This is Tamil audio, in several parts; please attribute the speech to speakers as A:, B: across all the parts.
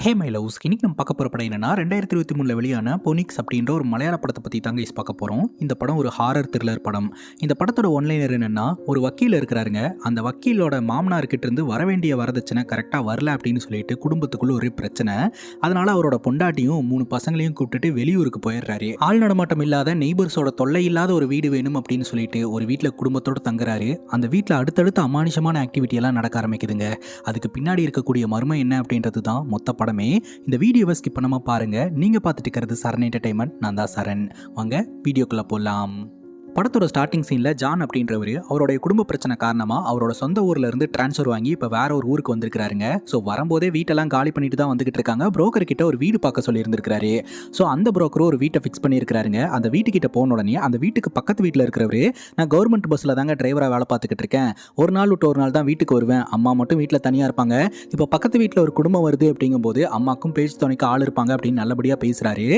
A: ஹே மை லவ்ஸ், இன்னைக்கு நம்ம பார்க்க போகிற படம் என்னன்னா 2023 வெளியான பொனிக்ஸ் அப்படின்ற ஒரு மலையாள படத்தை பற்றி தாங்க பார்க்க போகிறோம். இந்த படம் ஒரு ஹாரர் த்ரில்லர் படம். இந்த படத்தோட ஒன்லைனர் என்னென்னா, ஒரு வக்கீல் இருக்கிறாருங்க. அந்த வக்கீலோட மாமனார்கிட்ட இருந்து வர வேண்டிய வரதட்சணை கரெக்டாக வரல அப்படின்னு சொல்லிட்டு குடும்பத்துக்குள்ள ஒரு பிரச்சனை. அதனால அவரோட பொண்டாட்டியும் 3 பசங்களையும் கூப்பிட்டுட்டு வெளியூருக்கு போயிடுறாரு. ஆள் நடமாட்டம் இல்லாத நெய்பர்ஸோட தொல்லை இல்லாத ஒரு வீடு வேணும் அப்படின்னு சொல்லிட்டு ஒரு வீட்டில் குடும்பத்தோடு தங்குறாரு. அந்த வீட்டில் அடுத்தடுத்து அமானுஷமான ஆக்டிவிட்டி எல்லாம் நடக்க ஆரம்பிக்குதுங்க. அதுக்கு பின்னாடி இருக்கக்கூடிய மர்மம் என்ன அப்படின்றது தான் மொத்த படமே. இந்த வீடியோவை ஸ்கிப் பண்ணாம பாருங்க. நீங்க பார்த்துட்டு இருக்கிறது சரண் என்டர்டைன்மெண்ட். நான் தான் சரண். வாங்க வீடியோக்குள்ள போலாம். படத்தோட ஸ்டார்டிங் சீனில் ஜான் அப்படின்றவர் அவருடைய குடும்ப பிரச்சனை காரணமாக அவரோட சொந்த ஊரில் இருந்து ட்ரான்ஸ்ஃபர் வாங்கி இப்போ வேற ஒரு ஊருக்கு வந்திருக்காருங்க. ஸோ வரும்போதே வீட்டெல்லாம் காலி பண்ணிட்டு தான் வந்துகிட்டு இருக்காங்க. புரோக்கர் கிட்ட ஒரு வீடு பார்க்க சொல்லி இருந்திருக்காரு. ஸோ அந்த புரோக்கரும் ஒரு வீட்டை ஃபிக்ஸ் பண்ணியிருக்காருங்க. அந்த வீட்டுக்கிட்ட போன உடனே அந்த வீட்டுக்கு பக்கத்து வீட்டில் இருக்கிறவரு, நான் கவர்மெண்ட் பஸ்ஸில் தாங்க டிரைவராக வேலை பார்த்துக்கிட்டு இருக்கேன், ஒரு நாள் விட்டு ஒரு நாள் தான் வீட்டுக்கு வருவேன், அம்மா மட்டும் வீட்டில் தனியாக இருப்பாங்க, இப்போ பக்கத்து வீட்டில் ஒரு குடும்பம் வருது அப்படிங்கும்போது அம்மாக்கும் பேச்சு துணைக்கு ஆள் இருப்பாங்க அப்படின்னு நல்லபடியாக பேசுகிறாரு.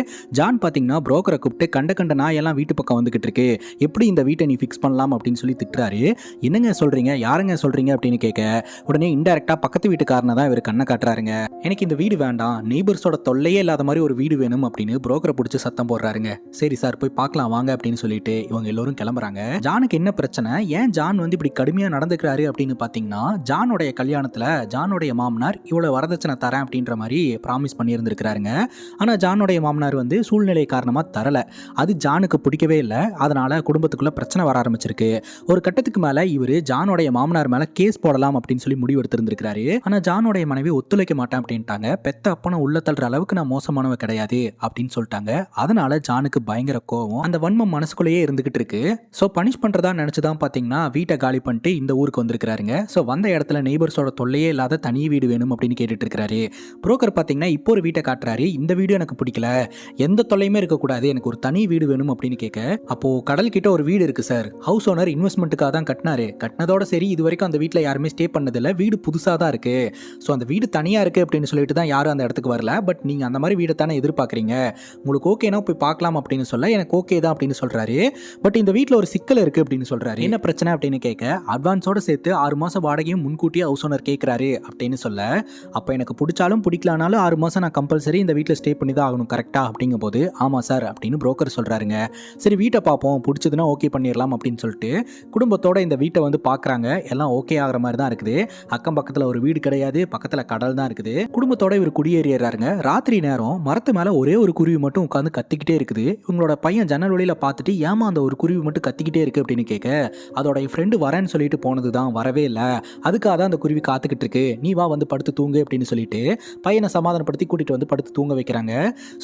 A: ஜான் பார்த்தீங்கன்னா புரோக்கரை கூப்பிட்டு கண்ட நாயெல்லாம் வீட்டு பக்கம் வந்துகிட்டு இருக்கு, எப்படி இந்த வீட்டை நீ ஃபிக்ஸ் பண்ணலாம் அப்படின்னு சொல்லி திட்டுறாரு. என்னங்க சொல்றீங்க, யாருங்க சொல்றீங்க அப்படின்னு கேட்க உடனே இன்டெரக்டா பக்கத்து வீட்டுக்காரனை தான் இவர் கண்ணை காட்டுறாருங்க. எனக்கு இந்த வீடு வேண்டாம், நெய்பர்ஸோட தொல்லையே இல்லாத மாதிரி ஒரு வீடு வேணும் அப்படின்னு புரோக்கரை பிடிச்சி சத்தம் போடுறாருங்க. சரி சார் போய் பார்க்கலாம் வாங்க அப்படின்னு சொல்லிட்டு இவங்க எல்லாரும் கிளம்புறாங்க. ஜானுக்கு என்ன பிரச்சனை, ஏன் ஜான் வந்து இப்படி கடுமையா நடந்துக்கிறாரு அப்படின்னு பாத்தீங்கன்னா, ஜானுடைய கல்யாணத்துல ஜானுடைய மாமனார் இவ்வளவு வரதட்சணை தரேன் அப்படின்ற மாதிரி ப்ராமிஸ் பண்ணி இருந்திருக்கிறாருங்க. ஆனா ஜானுடைய மாமனார் வந்து சூழ்நிலை காரணமா தரல. அது ஜானுக்கு பிடிக்கவே இல்லை. அதனால குடும்பத்துக்குள்ள பிரச்சனை வர ஆரம்பிச்சிருக்கு. ஒரு கட்டத்துக்கு மேல இவரு ஜானுடைய மாமனார் மேல கேஸ் போடலாம் அப்படின்னு சொல்லி முடிவு எடுத்திருந்திருக்காரு. ஆனா ஜானுடைய மனைவி ஒத்துழைக்க மாட்டேன் அப்படின்ட்டாங்க. பெத்த அப்பனை உள்ள தள்ளுற அளவுக்கு நான் மோசமானவ கிடையாது அப்படின்னு சொல்லிட்டாங்க. அதனால ஜானுக்கு பயங்கர கோவம், அந்த வன்மம் மனசுக்குள்ளேயே இருந்துகிட்டு இருக்கு. சோ பனிஷ் பண்றதா நினைச்சுதான் பாத்தீங்கன்னா வீட்டை காலி பண்ணிட்டு இந்த ஊருக்கு வந்திருக்காருங்க. சோ வந்த இடத்துல நெய்பர்ஸோட தொல்லையே இல்லாத தனி வீடு வேணும் அப்படின்னு கேட்டுட்டு இருக்காரு. புரோக்கர் பாத்தீங்கன்னா இப்போ ஒரு வீட்டை காட்டுறாரு. இந்த வீடு எனக்கு பிடிக்கல, எந்த தொல்லையுமே இருக்கக்கூடாது, எனக்கு ஒரு தனி வீடு வேணும் அப்படின்னு கேட்க, அப்போ கடல் கிட்ட ஒரு வீடு இருக்கு சார், ஹவுஸ் ஓனர் இன்வெஸ்ட்மெண்ட்டுக்காக தான் கட்டினாரு, கட்டினதோட சரி இது வரைக்கும் அந்த வீட்டில் யாருமே ஸ்டே பண்ணதில்லை, வீடு புதுசாக தான் இருக்கு, ஸோ அந்த வீடு தனியாக இருக்கு அப்படின்னு சொல்லிட்டு தான் யாரும் அந்த இடத்துக்கு வரல, பட் நீங்கள் அந்த மாதிரி வீடை தானே எதிர்பார்க்குறீங்க, உங்களுக்கு ஓகேனா போய் பார்க்கலாம் அப்படின்னு சொல்ல எனக்கு ஓகே தான் அப்படின்னு சொல்கிறாரு. பட் இந்த வீட்டில் ஒரு சிக்கல் இருக்குது அப்படின்னு சொல்கிறாரு. என்ன பிரச்சனை அப்படின்னு கேட்க, அட்வான்ஸோட சேர்த்து 6 மாதம் வாடகையும் முன்கூட்டியே ஹவுஸ் ஓனர் கேட்குறாரு அப்படின்னு சொல்ல, அப்போ எனக்கு பிடிச்சாலும் பிடிக்கலானாலும் 6 மாதம் நான் கம்பல்சரி இந்த வீட்டில் ஸ்டே பண்ணி தான் ஆகணும் கரெக்டாக அப்படிங்கும் போது, ஆமாம் சார் அப்படின்னு புரோக்கர் சொல்கிறாருங்க. சரி வீட்டை பார்ப்போம், பிடிச்சதுன்னா ஓகே பண்ணிடலாம் அப்படின்னு சொல்லிட்டு குடும்பத்தோட இந்த வீட்டை வந்து பார்க்குறாங்க. எல்லாம் ஓகே ஆகிற மாதிரி தான் இருக்குது. அக்கம் பக்கத்தில் ஒரு வீடு கிடையாது, பக்கத்தில் கடல் தான் இருக்குது. குடும்பத்தோட இவர் குடியேறிடுறாருங்க. ராத்திரி நேரம் மரத்து மேலே ஒரே ஒரு குருவி மட்டும் உட்காந்து கத்திக்கிட்டே இருக்குது. இவங்களோட பையன் ஜன்னல் வழியில் பார்த்துட்டு ஏமா அந்த ஒரு குருவி மட்டும் கத்திக்கிட்டே இருக்கு அப்படின்னு கேட்க, அதோட என் ஃப்ரெண்டு வரேன்னு சொல்லிட்டு போனது தான், வரவே இல்லை, அதுக்காக தான் அந்த குருவி காத்துக்கிட்டு இருக்கு, நீ வா வந்து படுத்து தூங்கு அப்படின்னு சொல்லிட்டு பையனை சமாதானப்படுத்தி கூட்டிட்டு வந்து படுத்து தூங்க வைக்கிறாங்க.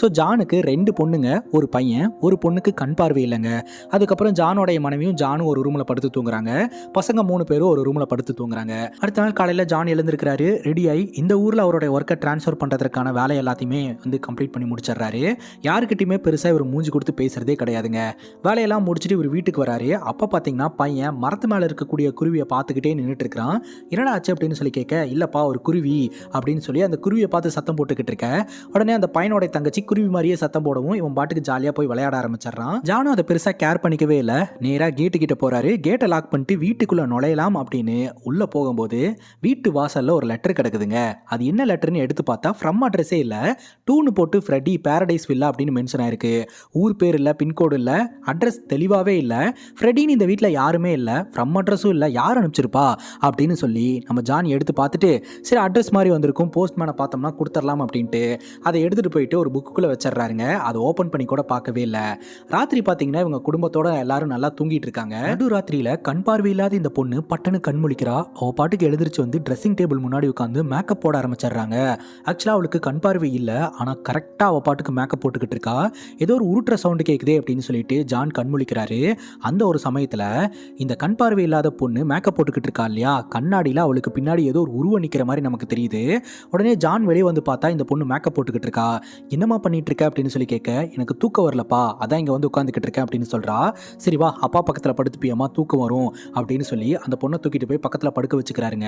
A: ஸோ ஜானுக்கு 2 பொண்ணுங்க, ஒரு பையன், ஒரு பொண்ணுக்கு கண் பார்வை இல்லைங்க. அதுக்கப்புறம் ஜானோடைய மனைவியும் ஜானும் ஒரு ரூம்ல படுத்து தூங்குறாங்க. பசங்க 3 பேரும் ஒரு ரூம்ல படுத்து தூங்குறாங்க. அடுத்த நாள் காலையில ஜான் எழுந்திருக்கிறாரு. ரெடி ஆகி இந்த ஊர்ல அவருடைய ஒர்க்கை டிரான்ஸ்ஃபர் பண்றதுக்கான வேலை எல்லாத்தையுமே வந்து கம்ப்ளீட் பண்ணி முடிச்சிடுறாரு. யாருக்கிட்டையுமே பெருசா இவர் மூஞ்சி கொடுத்து பேசுறதே கிடையாதுங்க. வேலையெல்லாம் முடிச்சுட்டு இவர் வீட்டுக்கு வராரு. அப்ப பாத்தீங்கன்னா பையன் மரத்து மேல இருக்கக்கூடிய குருவியை பார்த்துக்கிட்டே நின்றுட்டு இருக்கிறான். என்னடா ஆச்சு அப்படின்னு சொல்லி கேட்க, இல்லப்பா ஒரு குருவி அப்படின்னு சொல்லி அந்த குருவியை பார்த்து சத்தம் போட்டுக்கிட்டு இருக்க. உடனே அந்த பையனோட தங்கச்சி குருவி மாதிரியே சத்தம் போடவும் இவன் பாட்டுக்கு ஜாலியா போய் விளையாட ஆரம்பிச்சிடறான். ஜானும் அதை பெருசா கேர் பண்ணிக்கவே இல்லை. நேரா கேட்டு கிட்ட போறாரு. கேட்டை லாக் பண்ணிட்டு வீட்டுக்குள்ள நுழையலாம் அப்படின்னு உள்ள போகும்போது வீட்டு வாசல்ல ஒரு லெட்டர் கிடக்குதுங்க. அது என்ன லெட்டர்னு எடுத்து பார்த்தா ஃப்ரம் அட்ரஸே இல்ல, டூன்னு போட்டு ஃப்ரெடி பாரடைஸ் வில்லா அப்படின்னு மென்ஷன் ஆயிருக்கு. ஊர் பேர் இல்ல, பின்கோடு இல்ல, அட்ரஸ் தெளிவாவே இல்ல. ஃப்ரெடின்னு இந்த வீட்டில் யாருமே இல்ல, ஃப்ரம் அட்ரஸும் இல்ல, யார் அனுப்பிச்சிருப்பா அப்படின்னு சொல்லி நம்ம ஜான் எடுத்து பார்த்துட்டு, சரி அட்ரஸ் மாதிரி வந்திருக்கும், போஸ்ட்மேனை பார்த்தோம்னா கொடுத்துடலாம் அப்படின்ட்டு அதை எடுத்துட்டு போயிட்டு ஒரு புக்குக்குள்ள வச்சிடறாருங்க. அதை ஓப்பன் பண்ணி கூட பார்க்கவே இல்லை. ராத்திரி பார்த்தீங்கன்னா இவங்க குடும்பத்தோட எல்லாரும் நல்லா தூங்கிட்டு இருக்காங்க. நடு ராத்திரியில கண் பார்வை இல்லாத இந்த பொண்ணு பட்டனு கண் முழிக்கிறா. அவ பாட்டுக்கு எழுந்திருச்சு வந்து ட்ரெஸ்ஸிங் டேபிள் முன்னாடி உட்காந்து மேக்கப் போட ஆரம்பிச்சிடுறாங்க. ஆக்சுவலா அவளுக்கு கண் பார்வை இல்ல, ஆனா கரெக்டா அவ பாட்டுக்கு மேக்கப் போட்டுக்கிட்டு இருக்கா. ஏதோ ஒரு உருட்டுற சவுண்டு கேட்குதே அப்படின்னு சொல்லிட்டு ஜான் கண் முழிக்கிறாரு. அந்த ஒரு சமயத்துல இந்த கண் பார்வை இல்லாத பொண்ணு மேக்கப் போட்டுக்கிட்டு இருக்கா இல்லையா, கண்ணாடியில அவளுக்கு பின்னாடி ஏதோ ஒரு உருவம் நிக்கிற மாதிரி நமக்கு தெரியுது. உடனே ஜான் வெளியே வந்து பார்த்தா இந்த பொண்ணு மேக்கப் போட்டுக்கிட்டு இருக்கா. என்னமா பண்ணிட்டு இருக்க அப்படின்னு சொல்லி கேட்க, எனக்கு தூக்கம் வரலப்பா, அதான் இங்க வந்து உட்காந்துக்கிட்டு இருக்கேன் அப்படின்னு சொல்றா. சரி வா அப்பா பக்கத்தில் படுத்துப்பியம்மா, தூக்கம் வரும் அப்படின்னு சொல்லி அந்த பொண்ணை தூக்கிட்டு போய் பக்கத்தில் படுக்க வச்சுக்கிறாருங்க.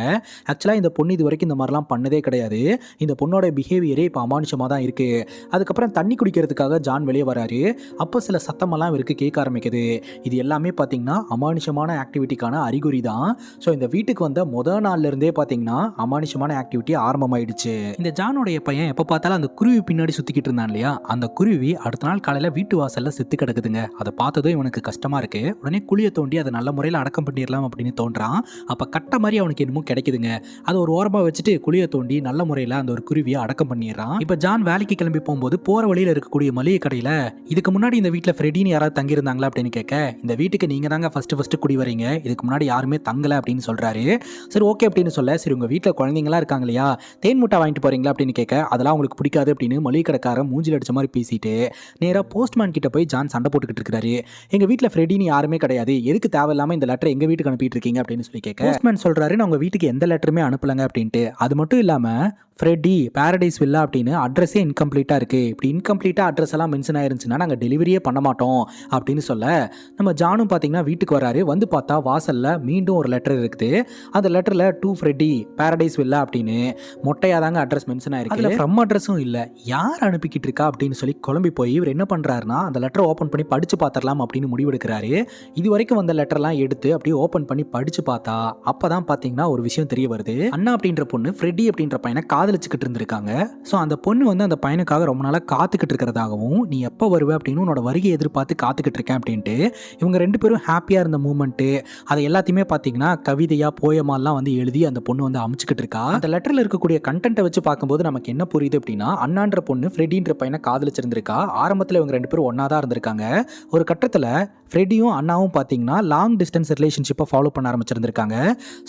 A: ஆக்சுவலாக இந்த பொண்ணு இது வரைக்கும் இந்த மாதிரிலாம் பண்ணதே கிடையாது. இந்த பொண்ணோட பிஹேவியரே இப்போ அமானுஷமாக தான் இருக்குது. அதுக்கப்புறம் தண்ணி குடிக்கிறதுக்காக ஜான் வெளியே வராரு. அப்போ சில சத்தமெல்லாம் இவருக்கு கேட்க ஆரம்பிக்குது. இது எல்லாமே பார்த்தீங்கன்னா அமானுஷமான ஆக்டிவிட்டிக்கான அறிகுறி தான். ஸோ இந்த வீட்டுக்கு வந்த முதல் நாள்ல இருந்தே பார்த்தீங்கன்னா அமானுஷமான ஆக்டிவிட்டி ஆரம்பமாயிடுச்சு. இந்த ஜானுடைய பையன் எப்போ பார்த்தாலும் அந்த குருவி பின்னாடி சுற்றிக்கிட்டு இருந்தான் இல்லையா, அந்த குருவி அடுத்த நாள் காலையில் வீட்டு வாசலில் செத்து கிடக்குதுங்க. அதை பார்த்ததும் இவனுக்கு கஷ்டமாக இருக்கு. உடனே குழியை தோண்டி அதை நல்ல முறையில் அடக்கம் பண்ணிடலாம் அப்படின்னு தோன்றான். அப்போ கட்ட மாதிரி அவனுக்கு என்னமோ கிடைக்குதுங்க. அதை ஒரு ஓரமாக வச்சுட்டு குழியை தோண்டி நல்ல முறையில் அந்த ஒரு குருவியை அடக்கம் பண்ணிடுறான். இப்போ ஜான் வேலைக்கு கிளம்பி போகும்போது போகிற வழியில் இருக்கக்கூடிய மளிகை கடையில் இதுக்கு முன்னாடி இந்த வீட்டில் ஃப்ரெடின்னு யாராவது தங்கியிருந்தாங்களா அப்படின்னு கேட்க, இந்த வீட்டுக்கு நீங்கள் தாங்க ஃபஸ்ட்டு குடி வரீங்க, இதுக்கு முன்னாடி யாருமே தங்கலை அப்படின்னு சொல்கிறாரு. சரி ஓகே அப்படின்னு சொல்ல, சரி உங்கள் வீட்டில் குழந்தைங்களாம் இருக்காங்க இல்லையா, தேன் முட்டை வாங்கிட்டு போகிறீங்களா அப்படின்னு கேட்க, அதெல்லாம் உங்களுக்கு பிடிக்காது அப்படின்னு மளிகை கடைக்காரன் மூஞ்சில் அடிச்ச மாதிரி பேசிட்டு நேராக போஸ்ட்மேன் கிட்ட போய் ஜான் சண்டை போட்டுக்கிட்டு இருக்காரு. எங்கள் வீட்டில் ஃப்ரெடின்னு யாருமே கிடையாது, எதுக்கு தேவையில்லாமல் இந்த லெட்டர் எங்கள் வீட்டுக்கு அனுப்பிட்டு இருக்கீங்க அப்படின்னு சொல்லி கேட்க, போஸ்ட்மேன் சொல்கிறாரு நான் உங்கள் வீட்டுக்கு எந்த லெட்டருமே அனுப்பலங்க அப்படின்ட்டு. அது மட்டும் இல்லாமல் ஃப்ரெட்டி பாரடைஸ் வில்லா அப்படின்னு அட்ரஸே இன்கம்ப்ளீட்டாக இருக்குது, இப்படி இன்கம்ப்ளீட்டாக அட்ரஸ் எல்லாம் மென்ஷன் ஆயிருந்துச்சுன்னா நாங்கள் டெலிவரியே பண்ண மாட்டோம் அப்படின்னு சொல்ல, நம்ம ஜானும் பார்த்தீங்கன்னா வீட்டுக்கு வராரு. வந்து பார்த்தா வாசலில் மீண்டும் ஒரு லெட்டர் இருக்குது. அந்த லெட்டரில் டூ ஃப்ரெட்டி பாரடைஸ் வில்லா அப்படின்னு மொட்டையாக தாங்க அட்ரஸ் மென்ஷன் ஆயிருக்கு. அதில் ஃப்ரம் அட்ரஸும் இல்லை, யார் அனுப்பிக்கிட்டு இருக்கா அப்படின்னு சொல்லி குழம்பி போய் இவர் என்ன பண்ணுறாருன்னா அந்த லெட்டரை ஓப்பன் பண்ணி படித்து பார்த்துடலாம் அப்படின்னு முடிவெடுக்கிறாரு. இது வரைக்கும் வந்த லெட்டர்லாம் எடுத்து அப்படியே ஓப்பன் பண்ணி படித்து பார்த்தா அப்போ தான் பார்த்தீங்கன்னா ஒரு விஷயம் தெரிய வருது. அண்ணா அப்படின்ற பொண்ணு ஃப்ரெட்டி அப்படின்ற பையனை காதலிச்சுக்கிட்டு இருந்திருக்காங்க. ஸோ அந்த பொண்ணு வந்து அந்த பையனுக்காக ரொம்ப நாளாக காத்துக்கிட்டு இருக்கிறதாகவும், நீ எப்போ வருவே அப்படின்னு உன்னோட வருகையை எதிர்பார்த்து காத்துக்கிட்டு இருக்கேன் அப்படின்ட்டு இவங்க ரெண்டு பேரும் ஹாப்பியாக இருந்த மூமெண்ட்டு அதை எல்லாத்தையுமே பார்த்தீங்கன்னா கவிதையாக போயமாலாம் வந்து எழுதி அந்த பொண்ணு வந்து அமைச்சுக்கிட்டு இருக்கா. அந்த லெட்டரில் இருக்கக்கூடிய கண்டென்ட்டை வச்சு பார்க்கும்போது நமக்கு என்ன புரியுது அப்படின்னா, அண்ணான்ற பொண்ணு ஃப்ரெடின்ற பையனை காதலிச்சிருந்திருக்கா. ஆரம்பத்தில் இவங்க ரெண்டு பேரும் ஒன்றா தான் இருந்திருக்காங்க. ஒரு கட்டத்தில் ஃப்ரெடியும் அண்ணாவும் பார்த்தீங்கன்னா லாங் டிஸ்டன்ஸ் ரிலேஷன்ஷிப்பை ஃபாலோ பண்ண ஆரம்பிச்சிருந்திருக்காங்க.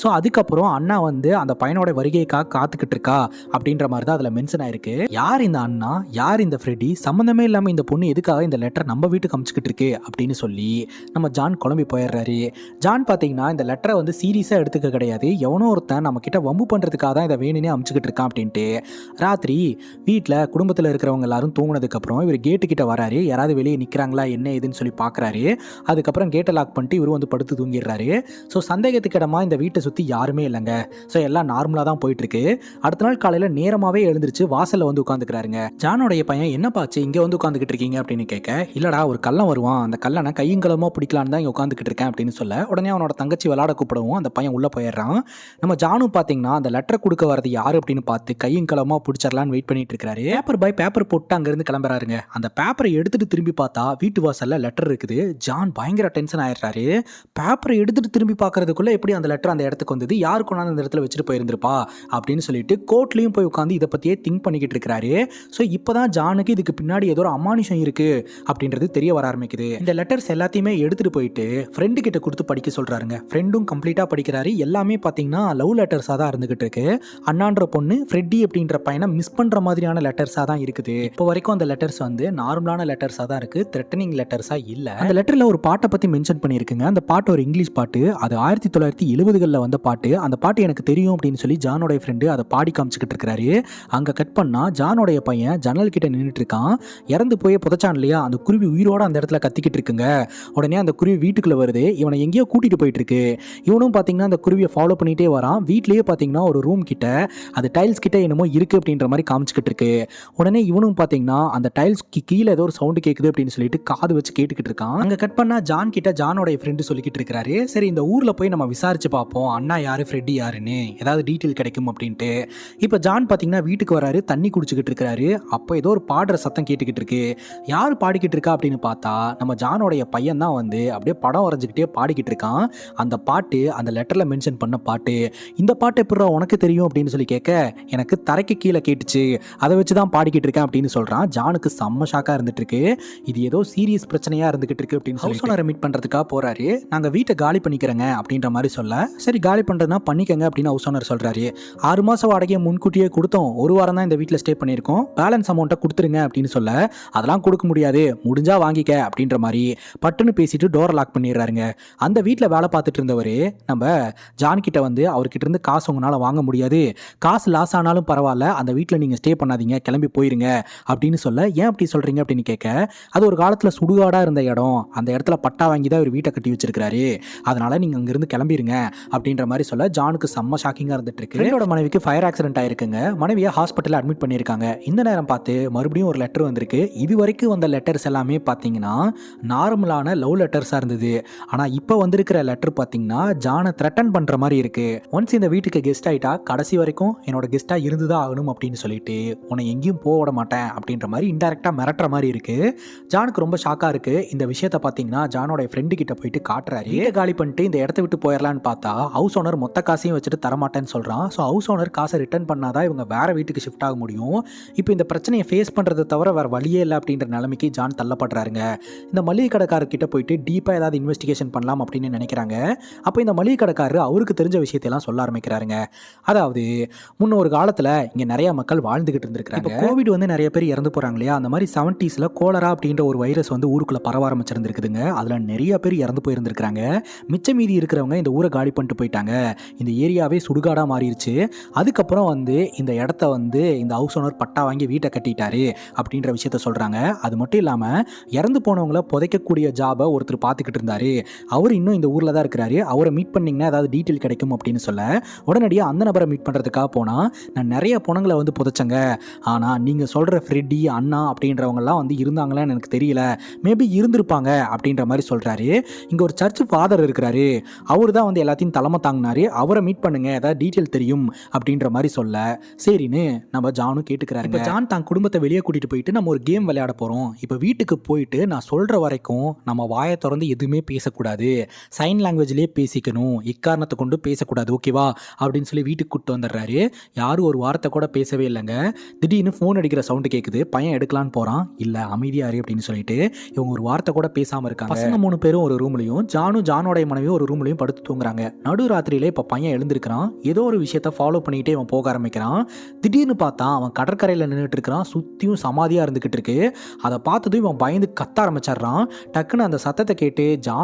A: ஸோ அதுக்கப்புறம் அண்ணா வந்து அந்த பையனோட வருகைக்காக காத்துக்கிட்டு இருக்கா அப்படின்ற மாதிரி தான் அதில் மென்ஷன் ஆயிருக்கு. யார் இந்த அண்ணா, யார் இந்த ஃப்ரெடி, சம்மந்தமே இல்லாமல் இந்த பொண்ணு எதுக்காக இந்த லெட்டர் நம்ம வீட்டுக்கு அமுச்சுக்கிட்டு இருக்கு அப்படின்னு சொல்லி நம்ம ஜான் குழம்பி போயிடுறாரு. ஜான் பார்த்தீங்கன்னா இந்த லெட்டரை வந்து சீரியஸாக எடுத்துக்க கிடையாது, எவனோ ஒருத்தன் நம்ம கிட்ட வம்பு பண்ணுறதுக்காக தான் இதை வேணுனே அமுச்சுக்கிட்டு இருக்கான் அப்படின்ட்டு. ராத்திரி வீட்டில் குடும்பத்தில் இருக்கிறவங்க எல்லாரும் தூங்கினதுக்கப்புறம் இவர் கேட்டு கிட்ட வராரு. யாராவது வெளியே நிற்கிறாங்களா என்ன ஏதுன்னு சொல்லி பார்க்குறாரு. அதுக்கப்புறம் கேட்டை லாக் பண்ணிட்டு இவரும் வந்து படுத்து தூங்கிடுறாரு. ஸோ சந்தேகத்துக்கு இடமா இந்த வீட்டை சுற்றி யாருமே இல்லைங்க. ஸோ எல்லாம் நார்மலாக தான் போயிட்டு இருக்கு. அடுத்த நாள் காலையில் நேரமாகவே எழுந்திருச்சு வாசலில் வந்து உட்காந்துக்கிறாருங்க. ஜானோடைய பையன் என்னப்பாச்சு இங்கே வந்து உட்காந்துக்கிட்டு இருக்கீங்க அப்படின்னு கேட்க, இல்லடா ஒரு கள்ளன் வருவான், அந்த கல்லனை கையங்கலமாக பிடிக்கலான்னு தான் இங்கே உட்காந்துக்கிட்டு இருக்கேன் அப்படின்னு சொல்ல, உடனே அவனோட தங்கச்சி விளாட கூப்பிடவும் அந்த பையன் உள்ளே போயிடுறான். நம்ம ஜானும் பார்த்தீங்கன்னா அந்த லெட்டர் கொடுக்க வரது யார் அப்படின்னு பார்த்து கையங்கலமாக பிடிச்சிடலான்னு வெயிட் பண்ணிட்டு இருக்காரு. பேப்பர் போட்டு அங்கேருந்து கிளம்புறாருங்க. அந்த பேப்பரை எடுத்துட்டு திரும்பி பார்த்தா வீட்டு வாசலில் லெட்டர் இருக்குது. ஜான் பயங்கர டென்ஷன் ஆயிடுறாரு. பேப்பரை எடுத்துட்டு திரும்பி பார்க்கறதுக்குள்ள எப்படி அந்த லெட்டர் அந்த இடத்துக்கு வந்தது, யார் கொண்டாந்து அந்த இடத்துல வச்சுட்டு போயிருந்திருப்பா அப்படின்னு சொல்லிட்டு கோர்ட்லயும் போய் உட்காந்து இதை பற்றியே திங்க் பண்ணிக்கிட்டு இருக்கிறாரு. ஸோ இப்போதான் ஜானுக்கு இதுக்கு பின்னாடி ஏதோ ஒரு அமானுஷம் இருக்கு அப்படின்றது தெரிய வர ஆரம்பிக்குது. இந்த லெட்டர்ஸ் எல்லாத்தையுமே எடுத்துட்டு போயிட்டு ஃப்ரெண்டு கிட்ட கொடுத்து படிக்க சொல்றாருங்க. ஃப்ரெண்டும் கம்ப்ளீட்டா படிக்கிறாரு. எல்லாமே பார்த்தீங்கன்னா லவ் லெட்டர்ஸாக தான் இருந்துகிட்டு இருக்கு. அண்ணான்ற பொண்ணு ஃப்ரெட்டி அப்படின்ற பையனை மிஸ் பண்ற மாதிரியான லெட்டர்ஸாக தான் இருக்குது. இப்போ வரைக்கும் அந்த லெட்டர்ஸ் வந்து நார்மலான லெட்டர்ஸாக தான் இருக்கு, த்ரெட்டனிங் லெட்டர்ஸாக இல்லை. அந்த லெட்டரில் ஒரு பாட்டை பற்றி மென்ஷன் பண்ணியிருக்குங்க. அந்த பாட்டு ஒரு இங்கிலீஷ் பாட்டு, அது 1970களில் வந்த பாட்டு. அந்த பாட்டு எனக்கு தெரியும் அப்படின்னு சொல்லி ஜானோடைய ஃப்ரெண்டு அதை பாடி காமிச்சிக்கிட்டு இருக்கிறாரு. அங்கே கட் பண்ணா ஜானோடைய பையன் ஜன்னல் கிட்ட நின்றுட்டு இருக்கான். இறந்து போய் புதைச்சான் இல்லையா, அந்த குருவி உயிரோட அந்த இடத்துல கத்திக்கிட்டு இருக்குங்க. உடனே அந்த குருவி வீட்டுக்குள்ள வருது. இவனை எங்கேயோ கூட்டிட்டு போயிட்டு இருக்கு. இவனும் பார்த்தீங்கன்னா அந்த குருவியை ஃபாலோ பண்ணிட்டே வரான். வீட்லயே பார்த்தீங்கன்னா ஒரு ரூம் கிட்ட அது டைல்ஸ் கிட்ட என்னமோ இருக்கு அப்படின்ற மாதிரி காமிச்சிக்கிட்டு இருக்கு. உடனே இவனும் பார்த்தீங்கன்னா அந்த டைல்ஸ்க்கு கீழே ஏதோ ஒரு சவுண்டு கேட்குது அப்படின்னு சொல்லிட்டு காது வச்சு கேட்டுக்கிட்டு இருக்கான். அங்கே கட் பண்ணா ஜான் கிட்ட ஜானோடைய ஃப்ரெண்டு சொல்லிக்கிட்டு இருக்கிறாரு, சரி இந்த ஊரில் போய் நம்ம விசாரிச்சு பார்ப்போம் அண்ணா யாரு ஃப்ரெட்டி யாருன்னு, ஏதாவது டீட்டெயில் கிடைக்கும் அப்படின்ட்டு. இப்போ ஜான் பார்த்தீங்கன்னா வீட்டுக்கு வராரு, தண்ணி குடிச்சுக்கிட்டு இருக்கிறாரு. அப்போ ஏதோ ஒரு பாடுற சத்தம் கேட்டுக்கிட்டு இருக்கு. யார் பாடிக்கிட்டு இருக்கா அப்படின்னு பார்த்தா நம்ம ஜானோடைய பையன் தான் வந்து அப்படியே படம் வரைஞ்சிக்கிட்டே பாடிக்கிட்டு இருக்கான். அந்த பாட்டு அந்த லெட்டரில் மென்ஷன் பண்ண பாட்டு. இந்த பாட்டு எப்படி உனக்கு தெரியும் அப்படின்னு சொல்லி கேட்க, எனக்கு தரைக்கு கீழே கேட்டுச்சு, அதை வச்சு தான் பாடிக்கிட்டு இருக்கேன் அப்படின்னு சொல்கிறான். ஜானுக்கு செம்ம ஷாக்காக இருந்துட்டு இருக்கு. இது ஏதோ சீரியஸ் பிரச்சனையாக இருந்துகிட்டு இருக்கு அப்படின்னு சொல்லி ஹவுஸ் ஓனரை மீட் பண்ணுறதுக்காக போகிறாரு. நாங்கள் வீட்டை காலி பண்ணிக்கிறேங்க அப்படின்ற மாதிரி சொல்ல, சரி காலி பண்ணுறதுனா பண்ணிக்கங்க அப்படின்னு ஹவுஸ் ஓனர் சொல்கிறாரு. 6 மாதம் வாடகையை முன்கூட்டியே கொடுத்தோம், ஒரு வாரம் தான் இந்த வீட்டில் ஸ்டே பண்ணியிருக்கோம், பேலன்ஸ் அமௌண்ட்டை கொடுத்துருங்க அப்படின்னு சொல்ல, அதெல்லாம் கொடுக்க முடியாது, முடிஞ்சா வாங்கிக்க அப்படின்ற மாதிரி பட்டுன்னு பேசிட்டு டோரை லாக் பண்ணிடுறாருங்க. அந்த வீட்டில் வேலை பார்த்துட்டு இருந்தவர் நம்ம ஜான் கிட்ட வந்து அவர்கிட்ட இருந்து காசு உங்களால் வாங்க முடியாது, காசு லாஸ் ஆனாலும் பரவாயில்ல, அந்த வீட்டில் நீங்கள் ஸ்டே பண்ணாதீங்க, கிளம்பி போயிருங்க அப்படின்னு சொல்ல, ஏன் அப்படி சொல்கிறீங்க அப்படின்னு கேட்க, அது ஒரு காலத்தில் சுடுகாடாக இருந்த இடம், அந்த இடத்துல பட்டா வாங்கி தான் இவர் வீட்டை கட்டி வச்சிருக்காரு, அதனால நீங்க அங்கிருந்து கிளம்பிருங்க அப்படின்ற மாதிரி சொல்ல ஜானுக்கு செம்ம ஷாக்கிங்கா இருந்துட்டு இருக்கு. ஃப்ரெண்டோட மனைவிக்கு ஃபயர் ஆக்சிடென்ட் ஆயிருக்குங்க. மனைவியை ஹாஸ்பிட்டல் அட்மிட் பண்ணியிருக்காங்க. இந்த நேரம் பார்த்து மறுபடியும் ஒரு லெட்டர் வந்திருக்கு. இது வரைக்கும் வந்த லெட்டர்ஸ் எல்லாமே பார்த்தீங்கன்னா நார்மலான லவ் லெட்டர்ஸா இருந்தது. ஆனா இப்போ வந்திருக்கிற லெட்டர் பார்த்தீங்கன்னா ஜானை த்ரெட்டன் பண்ற மாதிரி இருக்கு. ஒன்ஸ் இந்த வீட்டுக்கு கெஸ்ட் ஆயிட்டா கடைசி வரைக்கும் என்னோட கெஸ்டா இருந்துதான் ஆகணும் அப்படின்னு சொல்லிட்டு உன்னை எங்கேயும் போக விட மாட்டேன் அப்படின்ற மாதிரி இன்டெரக்டா மிரட்டுற மாதிரி இருக்கு. ஜானுக்கு ரொம்ப ஷாக்கா இருக்கு. இந்த விஷயத்த பார்த்தீங்கன்னா ஜானோட ஃப்ரெண்டு கிட்ட போயிட்டு காட்டுறாரு. வீட்டை காலி பண்ணிட்டு இந்த இடத்த விட்டு போயிடலான்னு பார்த்தா ஹவுஸ் ஓனர் மொத்த காசையும் வச்சுட்டு தரமாட்டேன்னு சொல்றான். ஸோ ஹவுஸ் ஓனர் காசை ரிட்டர்ன் பண்ணாதான் இவங்க வேற வீட்டுக்கு ஷிஃப்ட் ஆக முடியும். இப்போ இந்த பிரச்சனையை ஃபேஸ் பண்றதை தவிர வேற வழியே இல்லை அப்படின்ற நிலைமைக்கு ஜான் தள்ளப்படுறாருங்க. இந்த மளிகை கடைக்காரர்கிட்ட போயிட்டு டீப்பா ஏதாவது இன்வெஸ்டிகேஷன் பண்ணலாம் அப்படின்னு நினைக்கிறாங்க. அப்போ இந்த மளிகை கடைக்காரர் அவருக்கு தெரிஞ்ச விஷயத்தையெல்லாம் சொல்ல ஆரம்பிக்கிறாருங்க. அதாவது முன்ன ஒரு காலத்துல இங்க நிறைய மக்கள் வாழ்ந்துகிட்டு இருந்திருக்காங்க. இப்போ கோவிட் வந்து நிறைய பேர் இறந்து போறாங்க இல்லையா, அந்த மாதிரி 70s கோலரா அப்படின்ற ஒரு வைரஸ் வந்து ஊருக்குள்ள பரவ ஆரம்பிச்சிருந்திருக்குதுங்க. அதுல நிறைய பேர் இறந்து போயிருந்திருக்காங்க. மிச்ச மீதி இருக்கிறவங்க இந்த ஊரை காலி பண்ணிட்டு போயிட்டாங்க. இந்த ஏரியாவே சுடுகாடா மாறிடுச்சு. அதுக்கப்புறம் வந்து இந்த இடத்த வந்து இந்த ஹவுஸ் ஓனர் பட்டா வாங்கி வீட்டை கட்டிட்டாரு அப்படின்ற விஷயத்த சொல்றாங்க. அது மட்டும் இல்லாம இறந்து போனவங்களை புதைக்கக்கூடிய ஜாபை ஒருத்தர் பார்த்துக்கிட்டு இருந்தாரு. அவர் இன்னும் இந்த ஊர்ல தான் இருக்கிறாரு. அவரை மீட் பண்ணீங்கன்னா ஏதாவது டீட்டெயில் கிடைக்கும் அப்படின்னு சொல்ல உடனடியாக அந்த நபரை மீட் பண்ணுறதுக்காக போனால் நான் நிறைய பணங்களை வந்து புதைச்சங்க. ஆனால் நீங்கள் சொல்கிற ஃப்ரெட்டி அண்ணா அப்படின்றவங்கலாம் வந்து இருந்தாங்களான்னு எனக்கு தெரியல, மேபி இருந்திருப்பாங்க அப்படின்ற மாதிரி சொல்கிறாரு. இங்கே ஒரு சர்ச் ஃபாதர் இருக்கிறாரு, அவர் தான் வந்து எல்லாத்தையும் தலைமை தாங்கினாரு, அவரை மீட் பண்ணுங்க ஏதாவது டீட்டெயில் தெரியும் அப்படின்ற மாதிரி சொல்ல சரின்னு நம்ம ஜானும் கேட்டுக்கிறாரு. இப்போ ஜான் தான் குடும்பத்தை வெளியே கூட்டிகிட்டு போயிட்டு நம்ம ஒரு கேம் விளையாட போகிறோம். இப்போ வீட்டுக்கு போயிட்டு நான் சொல்கிற வரைக்கும் நம்ம வாயை திறந்து எதுவுமே பேசக்கூடாது, சைன் லாங்குவேஜ்லேயே பேசிக்கணும், இக்காரணத்தை கொண்டு பேசக்கூடாது, ஓகேவா அப்படின்னு சொல்லி வீட்டுக்கு கூப்பிட்டு வந்துடுறாரு. யாரும் ஒரு வார்த்தை கூட பேசவே இல்லைங்க. திடீர்னு ஃபோன் அடிக்கிற சவுண்டு கேட்குது. பையன் எடுக்கலான்னு போகிறான். இல்லை அமைதியாரு அப்படின்னு சொல்லிட்டு இவங்க ஒரு வார்த்தை கூட பேசாமல் இருக்காங்க. பசங்க 3 பேரும் ஒரு ரூம்லையும் ஜானோடைய மனைவியும் ஒரு ரூம்லையும் படுத்து தூங்குறாங்க. நடு ராத்திரியிலே இப்போ பையன் எழுந்திருக்கிறான். ஏதோ ஒரு விஷயத்த ஃபாலோ பண்ணிக்கிட்டே அவன் போக ஆரம்பிக்கிறான். திடீர்னு பார்த்தா அவன் கடற்கரையில் நின்றுட்டு இருக்கிறான். சுற்றியும் சமாதியாக இருந்துக்கிட்டு இருக்கு. அதை பார்த்ததும் இவன் பயந்து கத்த ஆரம்பிச்சிடுறான். டக்குன்னு அந்த சத்தத்தை கேட்டு